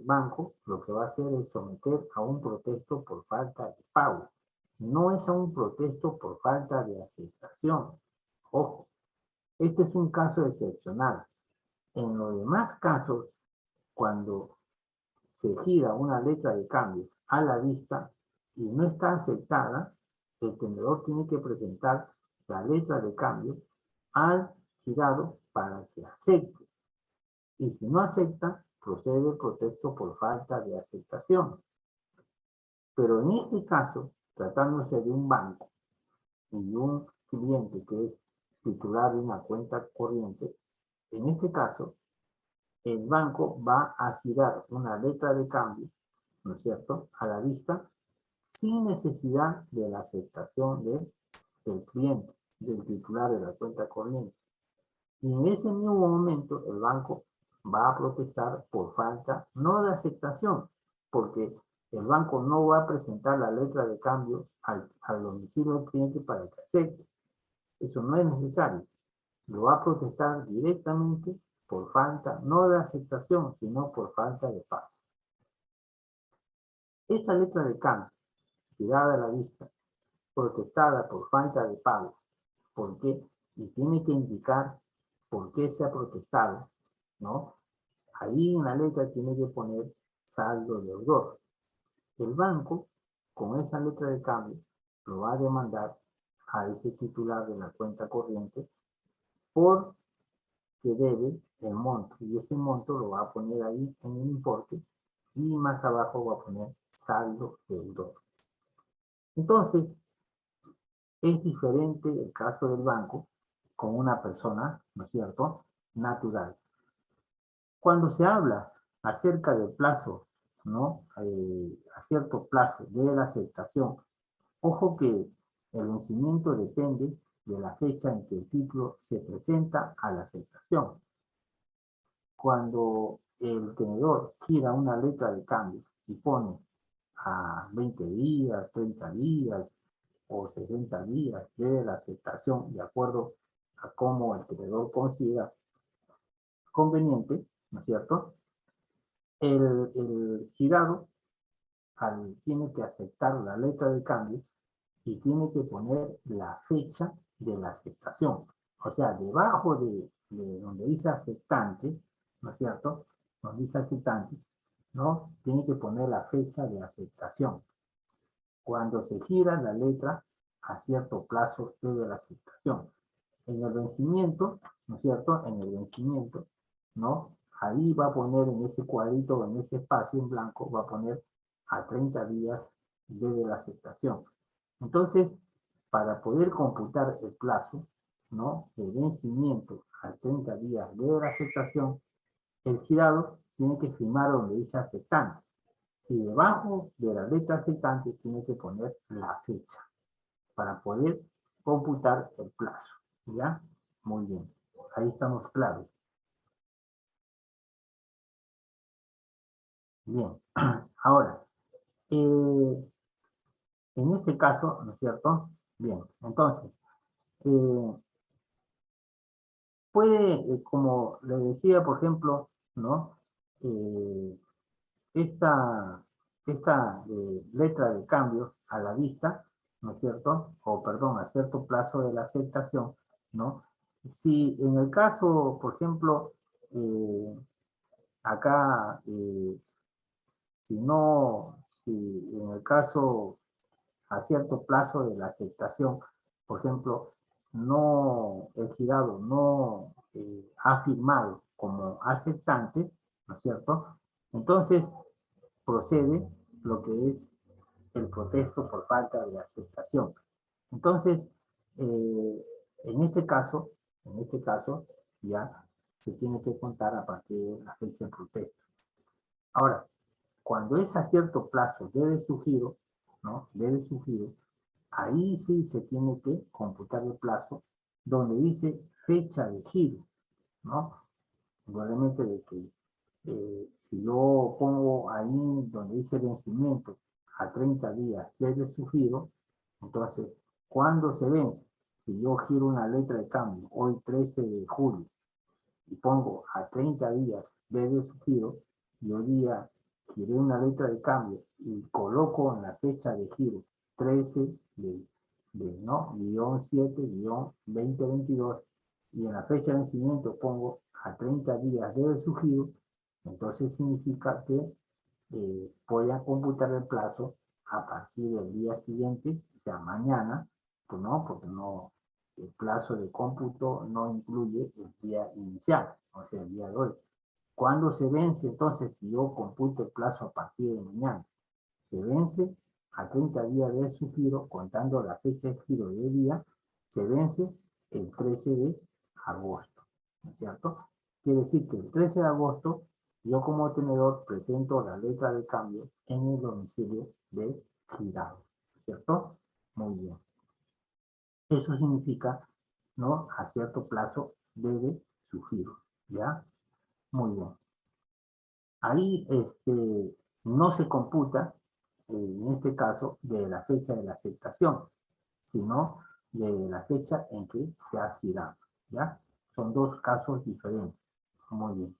banco lo que va a hacer es someter a un protesto por falta de pago. No es a un protesto por falta de aceptación. Ojo, este es un caso excepcional. En los demás casos, cuando se gira una letra de cambio a la vista y no está aceptada, el tenedor tiene que presentar la letra de cambio al girado para que acepte. Y si no acepta, procede el protesto por falta de aceptación. Pero en este caso, tratándose de un banco y un cliente que es titular de una cuenta corriente, en este caso, el banco va a girar una letra de cambio, ¿no es cierto?, a la vista, sin necesidad de la aceptación del cliente, del titular de la cuenta corriente. Y en ese mismo momento, el banco va a protestar por falta, no de aceptación, porque el banco no va a presentar la letra de cambio al domicilio del cliente para que acepte. Eso no es necesario. Lo va a protestar directamente por falta, no de aceptación, sino por falta de pago. Esa letra de cambio, tirada a la vista, protestada por falta de pago, ¿por qué? Y tiene que indicar por qué se ha protestado, ¿no? Ahí en la letra tiene que poner saldo deudor. El banco, con esa letra de cambio, lo va a demandar a ese titular de la cuenta corriente por que debe el monto. Y ese monto lo va a poner ahí en el importe y más abajo va a poner saldo deudor. Entonces, es diferente el caso del banco con una persona, ¿no es cierto?, natural. Cuando se habla acerca del plazo, ¿no?, a cierto plazo de la aceptación, ojo que el vencimiento depende de la fecha en que el título se presenta a la aceptación. Cuando el tenedor gira una letra de cambio y pone a 20 días, 30 días o 60 días de la aceptación, de acuerdo a cómo el tenedor considera conveniente, ¿no es cierto?, el girado tiene que aceptar la letra de cambio y tiene que poner la fecha de la aceptación. O sea, debajo de donde dice aceptante, ¿no es cierto?, donde dice aceptante, ¿no? Tiene que poner la fecha de aceptación. Cuando se gira la letra a cierto plazo de la aceptación. En el vencimiento, ¿no es cierto? En el vencimiento, ¿no? Ahí va a poner en ese cuadrito, en ese espacio en blanco, va a poner a 30 días desde la aceptación. Entonces, para poder computar el plazo, ¿no? El vencimiento a 30 días de la aceptación, el girado tiene que firmar donde dice aceptante. Y debajo de la letra aceptante tiene que poner la fecha para poder computar el plazo. ¿Ya? Muy bien. Ahí estamos claros. Bien. Ahora, en este caso, ¿no es cierto? Bien. Entonces, puede, como le decía, por ejemplo, ¿no? Esta letra de cambio a la vista, ¿no es cierto? O perdón, a cierto plazo de la aceptación, ¿no? Si en el caso, por ejemplo, acá, si en el caso a cierto plazo de la aceptación, por ejemplo, no, el girado no ha firmado como aceptante, ¿no es cierto? Entonces procede lo que es el protesto por falta de aceptación. Entonces, en este caso, ya se tiene que contar a partir de la fecha de protesta. Ahora, cuando es a cierto plazo debe su giro, ¿no? Debe su giro, ahí sí se tiene que computar el plazo donde dice fecha de giro, ¿no? Probablemente de que si yo pongo ahí donde dice vencimiento a 30 días desde su giro, entonces, ¿cuándo se vence? Si yo giro una letra de cambio hoy 13 de julio y pongo a 30 días desde su giro, y hoy día giré una letra de cambio y coloco en la fecha de giro 13 ¿no? Guión 7, guión 2022, y en la fecha de vencimiento pongo a 30 días desde su giro, entonces significa que voy a computar el plazo a partir del día siguiente, o sea, mañana, pues no, porque no, el plazo de cómputo no incluye el día inicial, o sea, el día de hoy. ¿Cuándo se vence entonces si yo computo el plazo a partir de mañana? Se vence a 30 días de su giro, contando la fecha de giro de día, se vence el 13 de agosto, ¿no es cierto? Quiere decir que el 13 de agosto yo como tenedor presento la letra de cambio en el domicilio de girado, ¿cierto? Muy bien. Eso significa, ¿no? A cierto plazo debe su giro, ¿ya? Muy bien. Ahí no se computa, en este caso, de la fecha de la aceptación, sino de la fecha en que se ha girado, ¿ya? Son dos casos diferentes. Muy bien.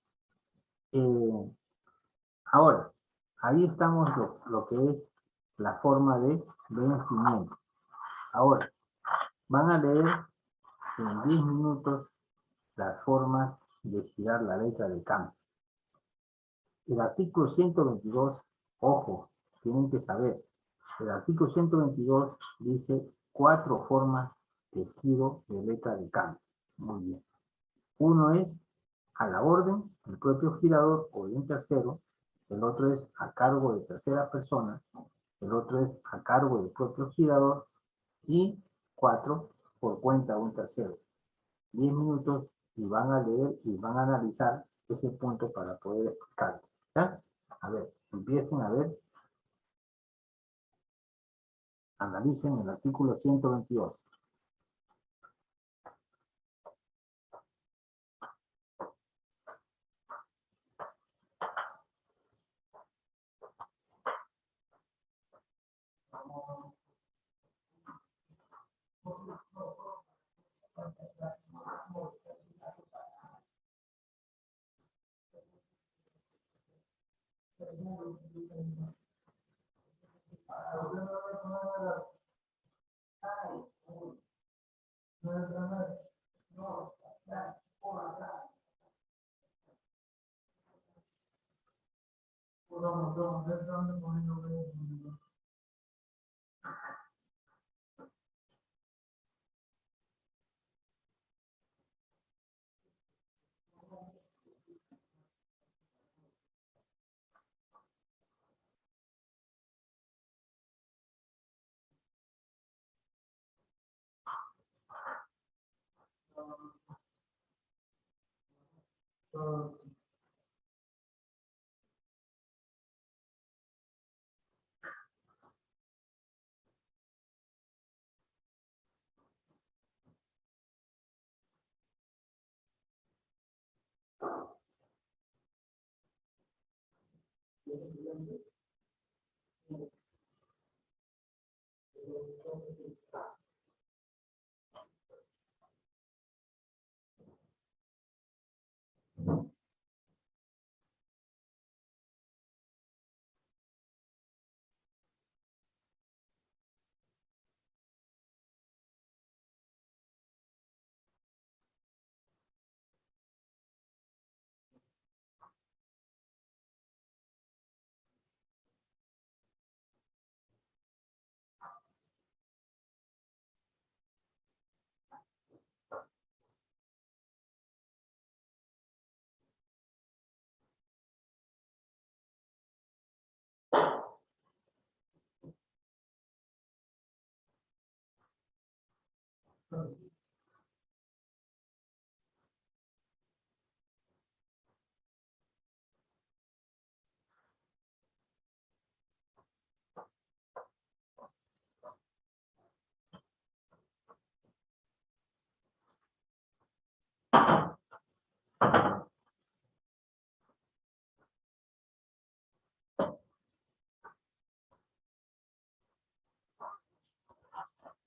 Ahora, ahí estamos lo que es la forma de vencimiento. Ahora, van a leer en 10 minutos las formas de girar la letra de cambio. El artículo 122, ojo, tienen que saber, el artículo 122 dice 4 formas de giro de letra de cambio. Muy bien. Uno es a la orden del propio girador o de un tercero, el otro es a cargo de tercera persona, el otro es a cargo del propio girador, y 4 por cuenta de un tercero. 10 minutos y van a leer y van a analizar ese punto para poder explicarlo. ¿Ya? A ver, empiecen a ver. Analicen el artículo 122.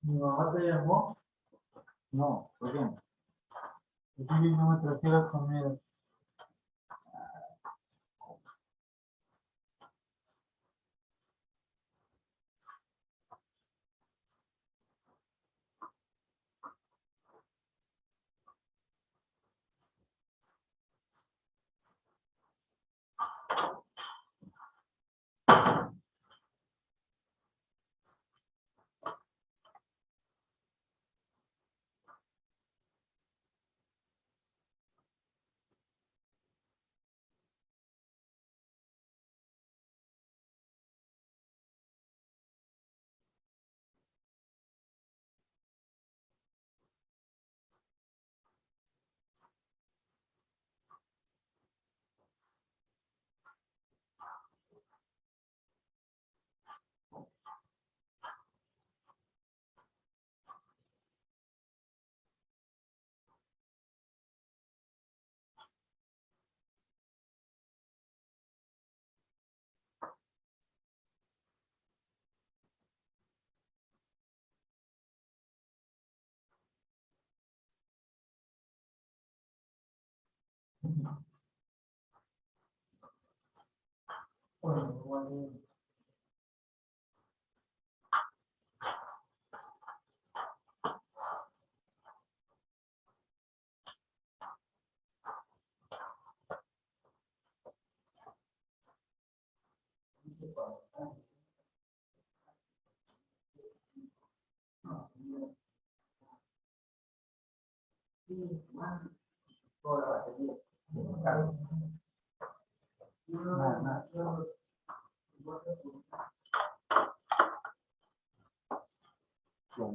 ¿Mi mamá te llamó? No, ¿por qué? Es que no me trajeron comida.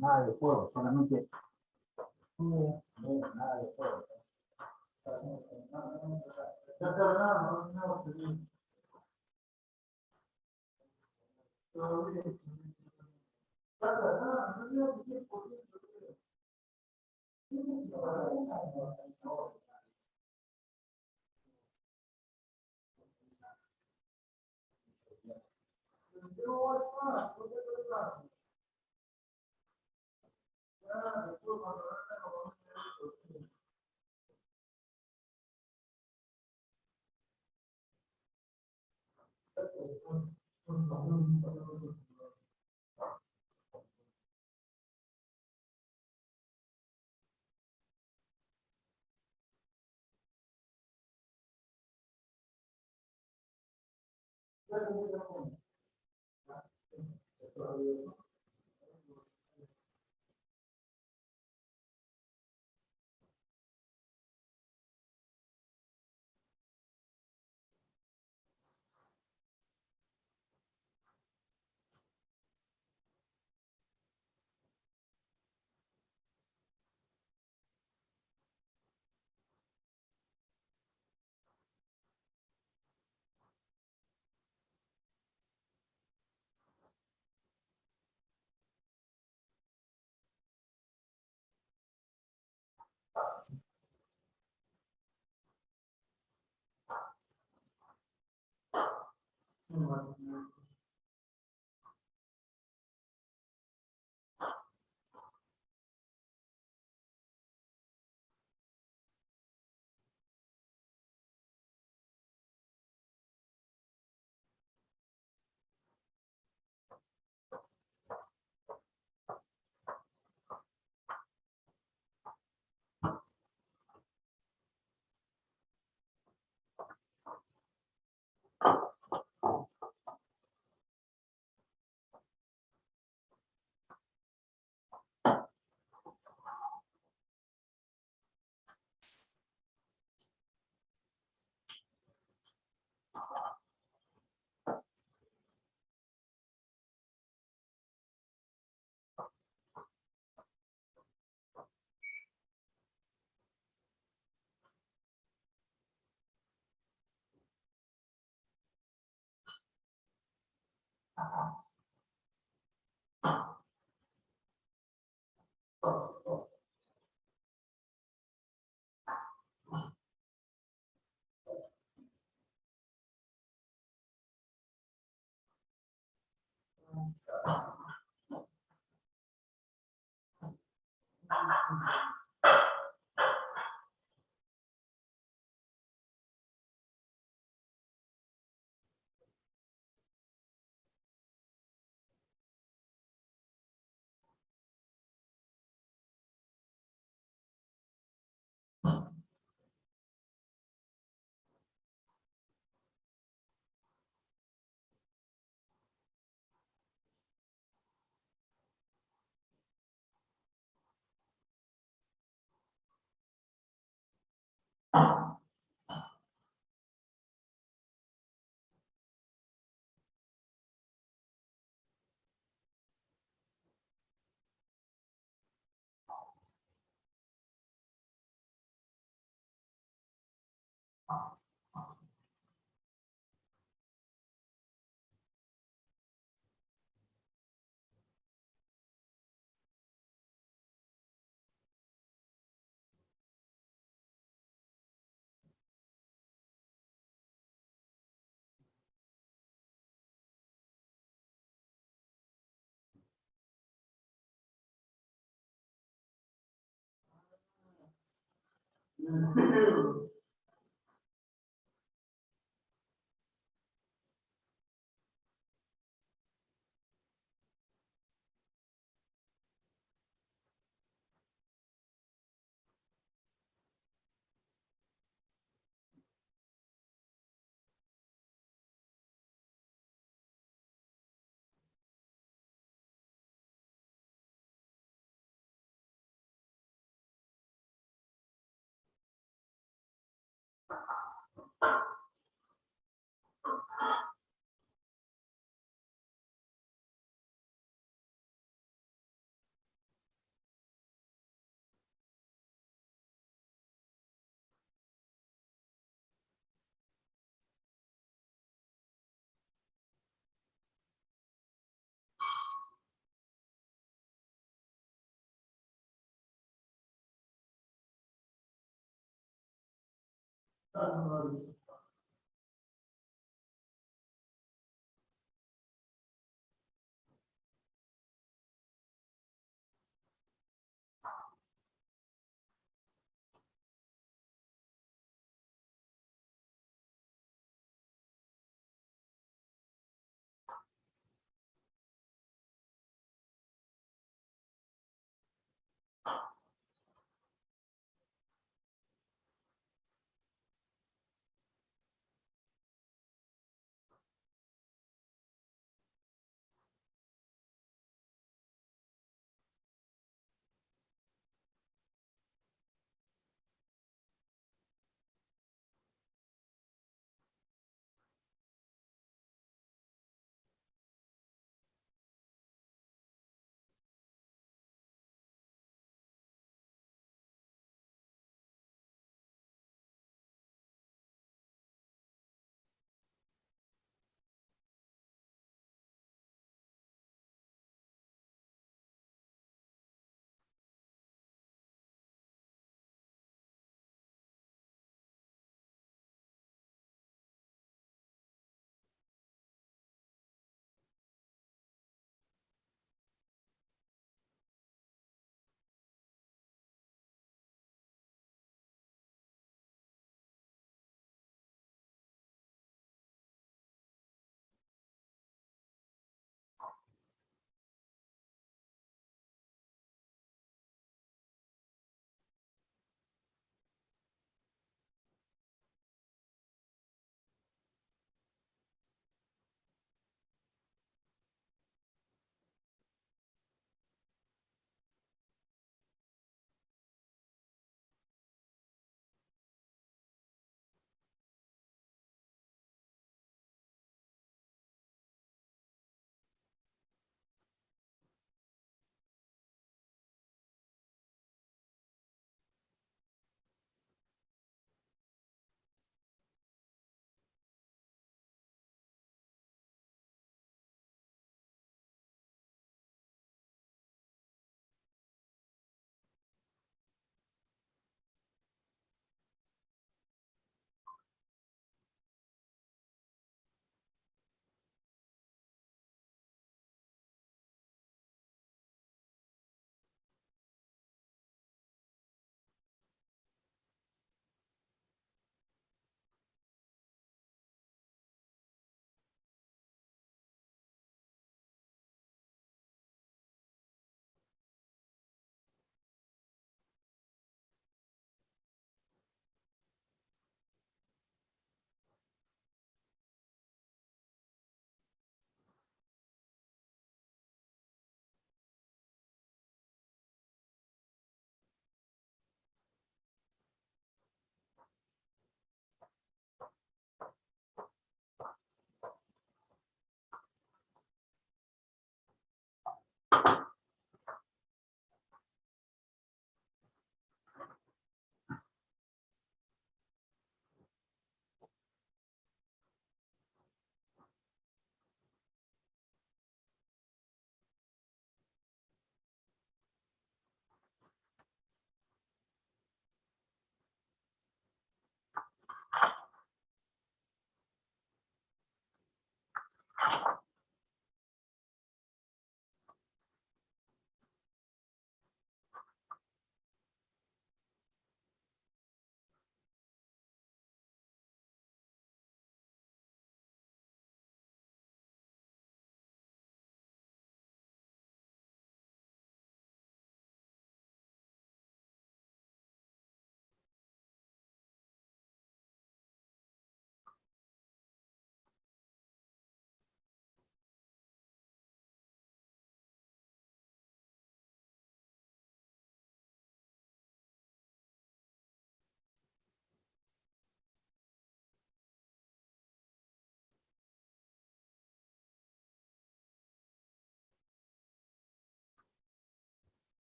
Nada de fuego, solamente nada de fuego.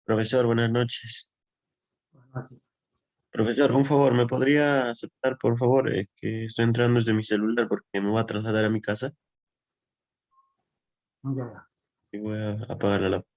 Profesor, buenas noches. Buenas noches. Profesor, un favor, ¿me podría aceptar, por favor? Es que estoy entrando desde mi celular porque me voy a trasladar a mi casa Ya. y voy a apagar la laptop.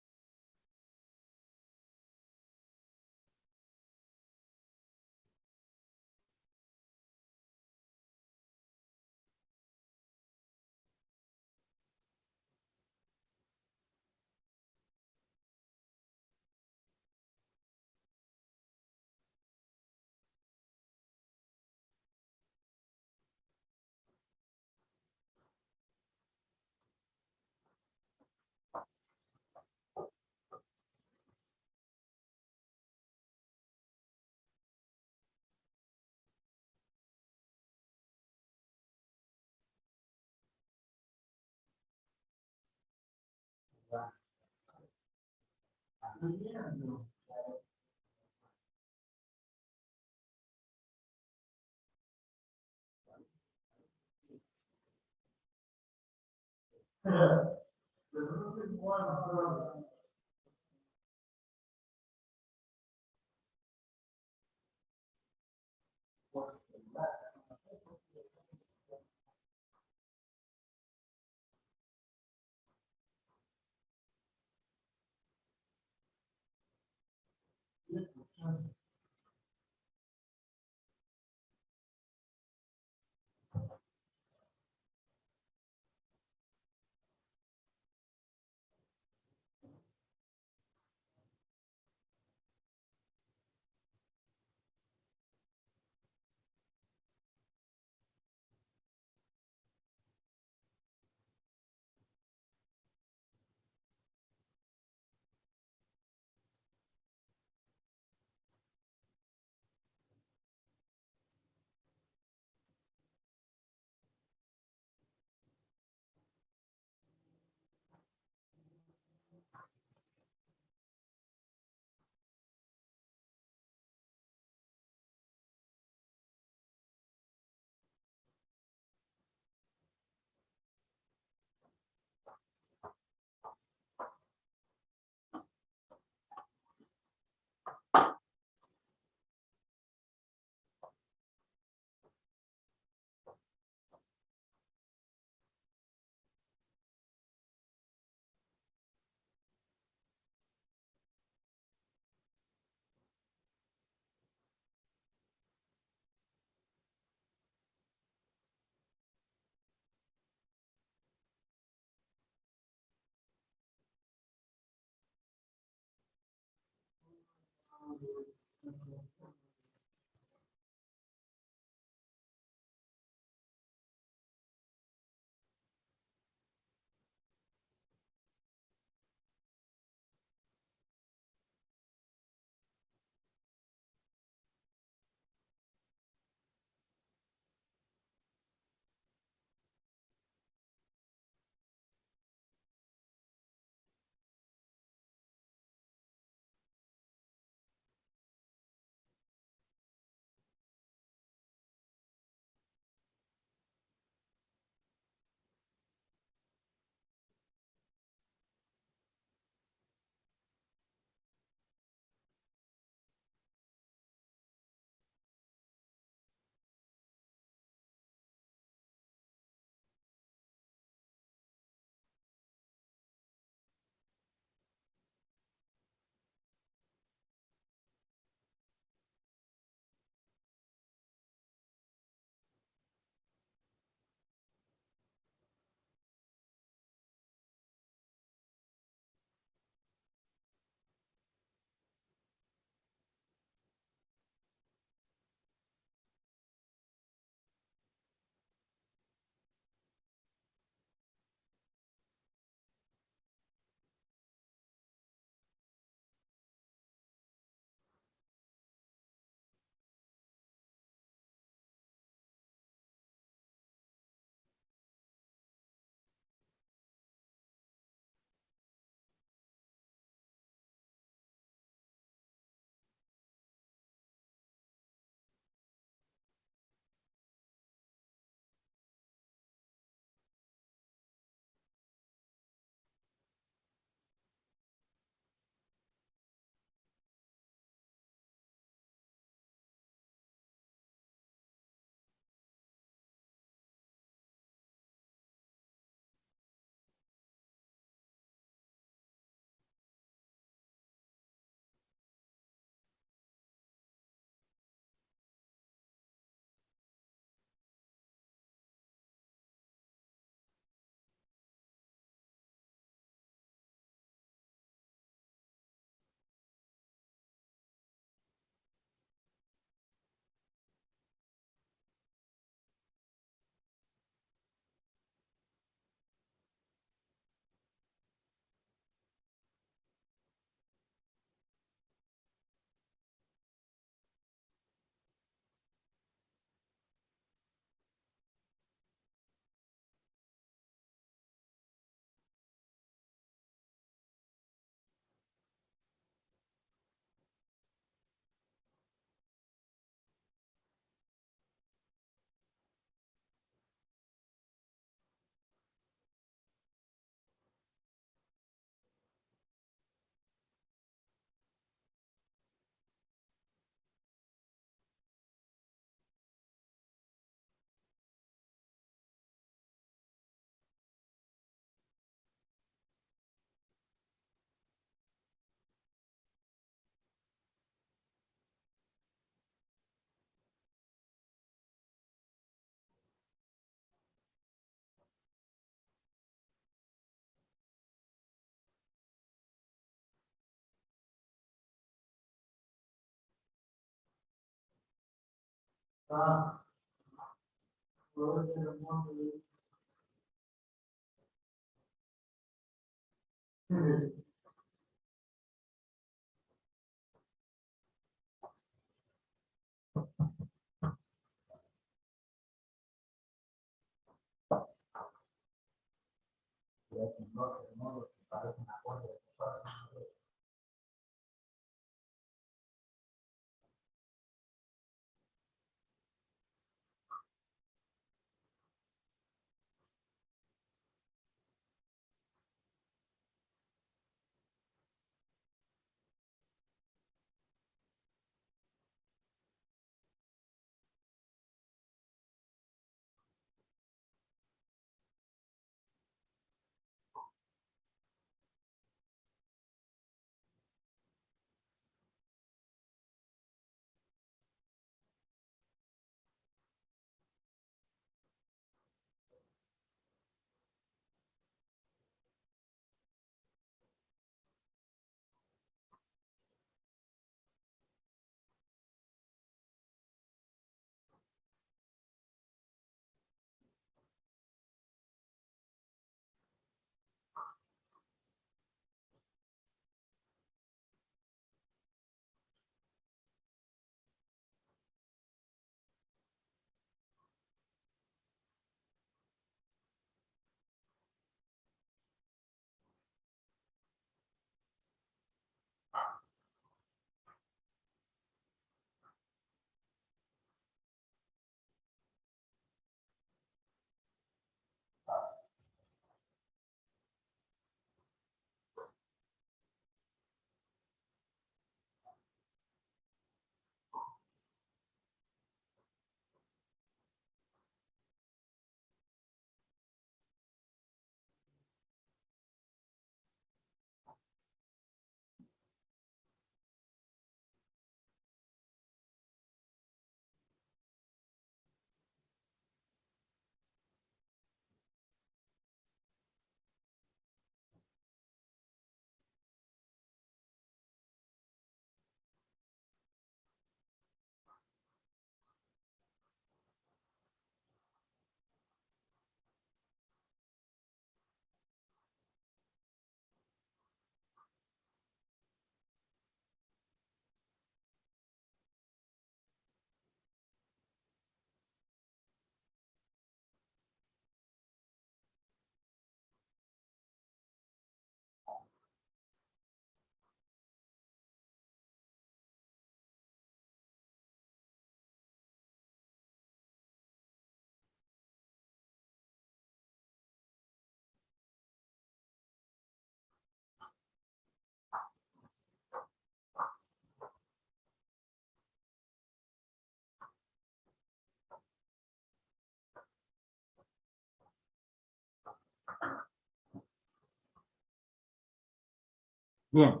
Bien,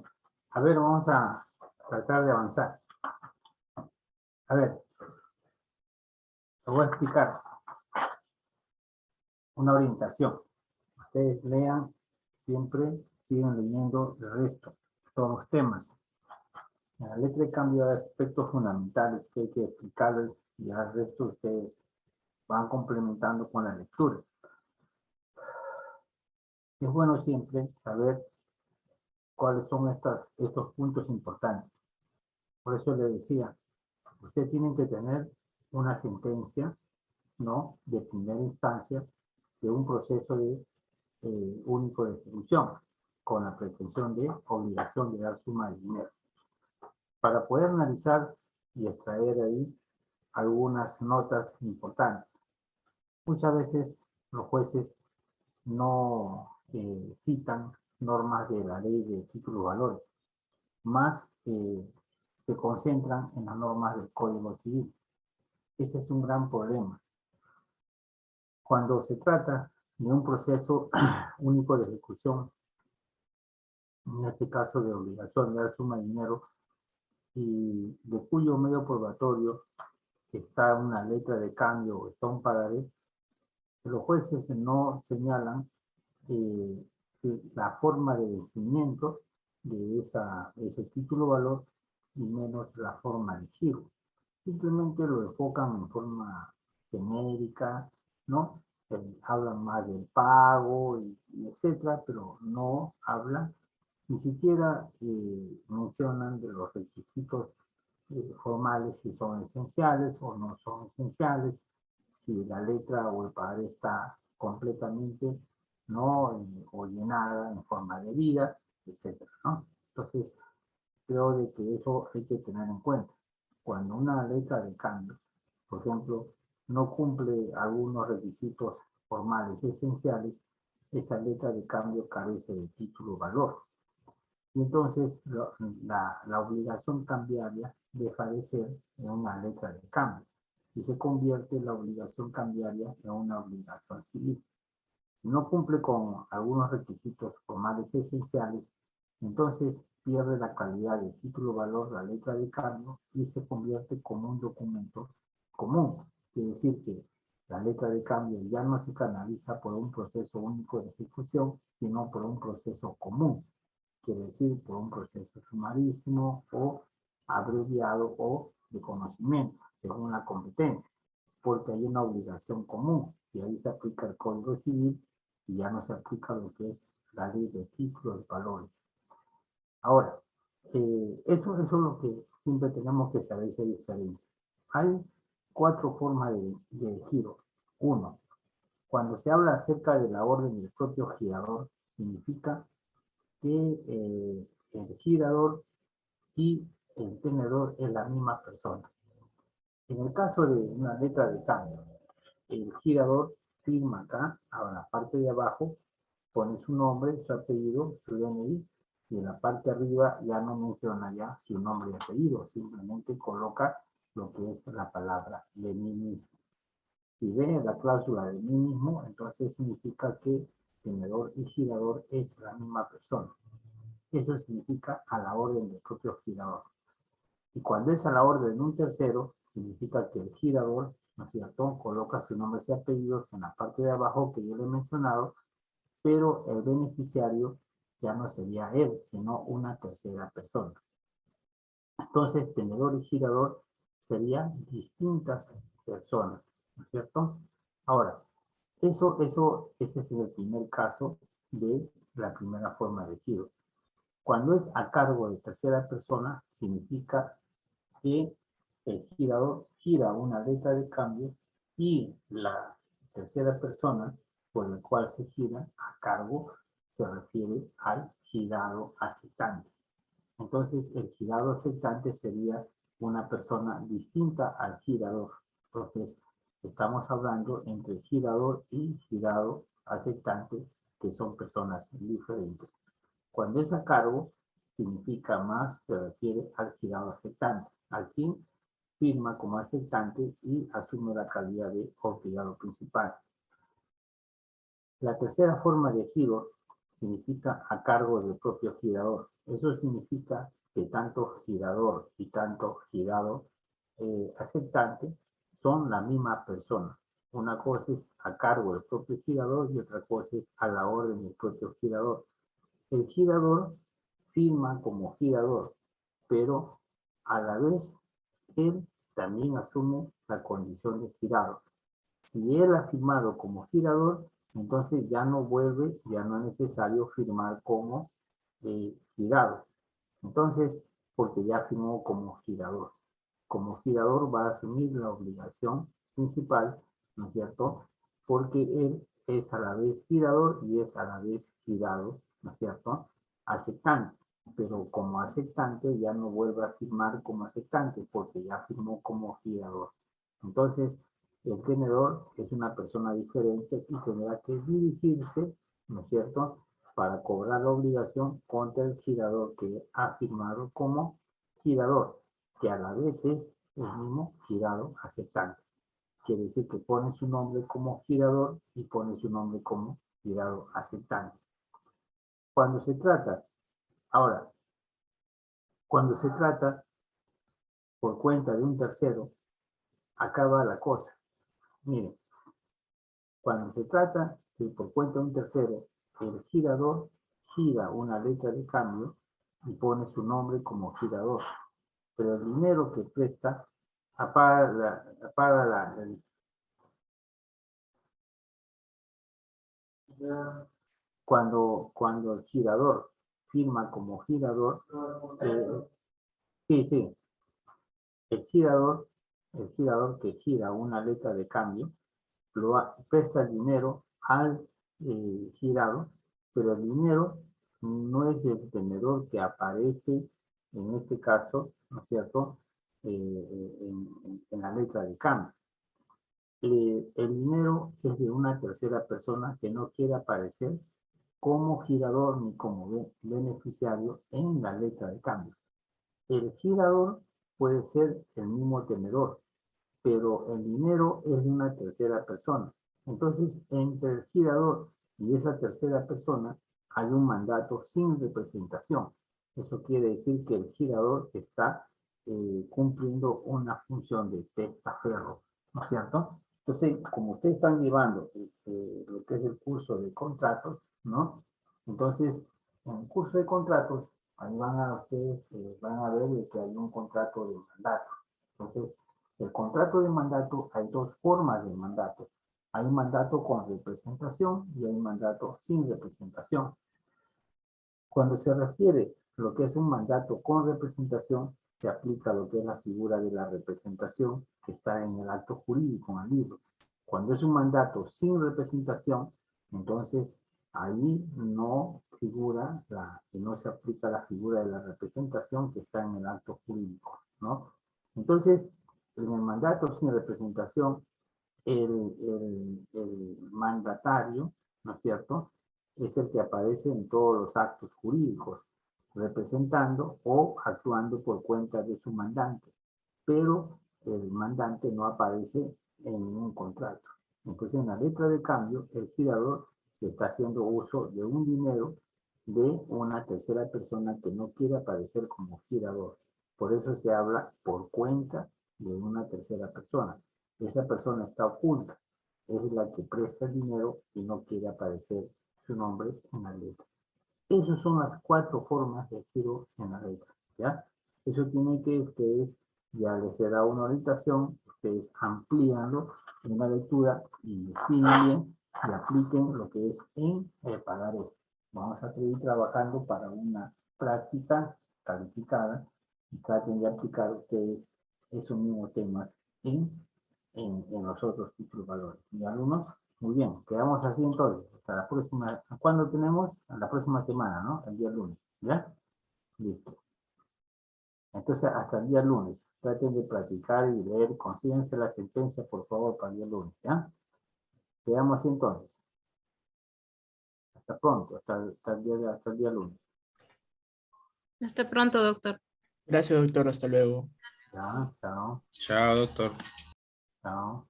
a ver, vamos a tratar de avanzar. A ver, te voy a explicar una orientación. Ustedes lean, siempre siguen leyendo el resto, todos los temas. En la letra de cambio hay aspectos fundamentales que hay que explicarles y al resto ustedes van complementando con la lectura. Es bueno siempre saber cuáles son estos puntos importantes. Por eso les decía, ustedes tienen que tener una sentencia, ¿no?, de primera instancia de un proceso de único de ejecución con la pretensión de obligación de dar suma de dinero. Para poder analizar y extraer ahí algunas notas importantes. Muchas veces los jueces no citan normas de la ley de títulos y valores, más se concentran en las normas del Código Civil. Ese es un gran problema. Cuando se trata de un proceso único de ejecución, en este caso de obligación de dar suma de dinero, y de cuyo medio probatorio está una letra de cambio o está un pagaré, los jueces no señalan la forma de vencimiento de ese título valor y menos la forma de giro. simplemente lo enfocan en forma genérica, ¿no? Hablan más del pago y etcétera, pero no hablan, ni siquiera mencionan de los requisitos formales si son esenciales o no son esenciales, si la letra o el padre está completamente no o llenada en forma de vida, etcétera, ¿no? Entonces, creo de que eso hay que tener en cuenta. Cuando una letra de cambio, por ejemplo, no cumple algunos requisitos formales esenciales, esa letra de cambio carece de título o valor. Y entonces la obligación cambiaria deja de ser en una letra de cambio y se convierte la obligación cambiaria en una obligación civil. Si no cumple con algunos requisitos formales esenciales, entonces pierde la calidad de título o valor la letra de cambio y se convierte como un documento común. Quiere decir que la letra de cambio ya no se canaliza por un proceso único de ejecución, sino por un proceso común. Quiere decir por un proceso sumarísimo o abreviado o de conocimiento, según la competencia, porque hay una obligación común y ahí se aplica el Código Civil y ya no se aplica lo que es la ley de títulos y valores. Ahora, eso es lo que siempre tenemos que saber esa diferencia. Hay 4 formas de giro. 1, cuando se habla acerca de la orden del propio girador, significa que el girador y el tenedor es la misma persona. En el caso de una letra de cambio, el girador firma acá, a la parte de abajo, pone su nombre, su apellido, su DNI, y en la parte de arriba ya no menciona ya su nombre y apellido, simplemente coloca lo que es la palabra de mí mismo. Si ve la cláusula de mí mismo, entonces significa que tenedor y girador es la misma persona. Eso significa a la orden del propio girador. Y cuando es a la orden de un tercero, significa que el girador, ¿no es cierto?, coloca su nombre y apellidos en la parte de abajo que yo le he mencionado, pero el beneficiario ya no sería él, sino una tercera persona. Entonces, tenedor y girador serían distintas personas, ¿no es cierto? Ahora, ese es el primer caso de la primera forma de giro. Cuando es a cargo de tercera persona, significa que el girador gira una letra de cambio y la tercera persona por el cual se gira a cargo se refiere al girado aceptante. Entonces, el girado aceptante sería una persona distinta al girador. Entonces, estamos hablando entre girador y girado aceptante, que son personas diferentes. Cuando es a cargo, significa más, se refiere al girado aceptante, al quien firma como aceptante y asume la calidad de obligado principal. La tercera forma de giro significa a cargo del propio girador. Eso significa que tanto girador y tanto girado aceptante son la misma persona. Una cosa es a cargo del propio girador y otra cosa es a la orden del propio girador. El girador firma como girador, pero a la vez él también asume la condición de girado. Si él ha firmado como girador, entonces ya no es necesario firmar como girado. Entonces, porque ya firmó como girador. Como girador va a asumir la obligación principal, ¿no es cierto? Porque él es a la vez girador y es a la vez girado, ¿no es cierto? Aceptante. Pero como aceptante ya no vuelve a firmar como aceptante porque ya firmó como girador. Entonces, el tenedor es una persona diferente y tendrá que dirigirse, ¿no es cierto?, para cobrar la obligación contra el girador que ha firmado como girador, que a la vez es el mismo girado aceptante. Quiere decir que pone su nombre como girador y pone su nombre como girado aceptante. Cuando se trata por cuenta de un tercero, acaba la cosa. Miren, cuando se trata de por cuenta de un tercero, el girador gira una letra de cambio y pone su nombre como girador. Pero el dinero que presta apaga cuando el girador firma como girador, sí, el girador que gira una letra de cambio, pesa el dinero al girado, pero el dinero no es el tenedor que aparece en este caso, ¿no es cierto?, en la letra de cambio. El dinero es de una tercera persona que no quiere aparecer como girador ni como beneficiario en la letra de cambio. El girador puede ser el mismo tenedor, pero el dinero es de una tercera persona. Entonces, entre el girador y esa tercera persona hay un mandato sin representación. Eso quiere decir que el girador está cumpliendo una función de testaferro, ¿no es cierto? Entonces, como ustedes están llevando lo que es el curso de contratos, ¿no? Entonces, en el curso de contratos, ahí ustedes van a ver que hay un contrato de mandato. Entonces, el contrato de mandato, hay dos formas de mandato. Hay mandato con representación y hay mandato sin representación. Cuando se refiere a lo que es un mandato con representación, se aplica lo que es la figura de la representación que está en el acto jurídico, en el libro. Cuando es un mandato sin representación, entonces ahí no figura, no se aplica la figura de la representación que está en el acto jurídico, ¿no? Entonces, en el mandato sin representación, el mandatario, ¿no es cierto?, es el que aparece en todos los actos jurídicos, representando o actuando por cuenta de su mandante, pero el mandante no aparece en ningún contrato. Entonces, en la letra de cambio, el girador está haciendo uso de un dinero de una tercera persona que no quiere aparecer como girador. Por eso se habla por cuenta de una tercera persona. Esa persona está oculta, es la que presta el dinero y no quiere aparecer su nombre en la letra. Esas son las 4 formas de giro en la letra, ¿ya? Eso tiene que ustedes, ya les será una orientación, ustedes amplíanlo en la lectura y definen bien y apliquen lo que es en el pagaré. Vamos a seguir trabajando para una práctica calificada y traten de aplicar ustedes esos mismos temas en los otros títulos valores. ¿Y alumnos? Muy bien, quedamos así entonces. Hasta la próxima. ¿Cuándo tenemos? La próxima semana, ¿no? El día lunes. ¿Ya? Listo. Entonces, hasta el día lunes. Traten de practicar y leer. Consíguense la sentencia, por favor, para el día lunes. ¿Ya? Quedamos así entonces. Hasta pronto. Hasta el día lunes. Hasta pronto, doctor. Gracias, doctor. Hasta luego. Ya, chao. Chao, doctor. Chao.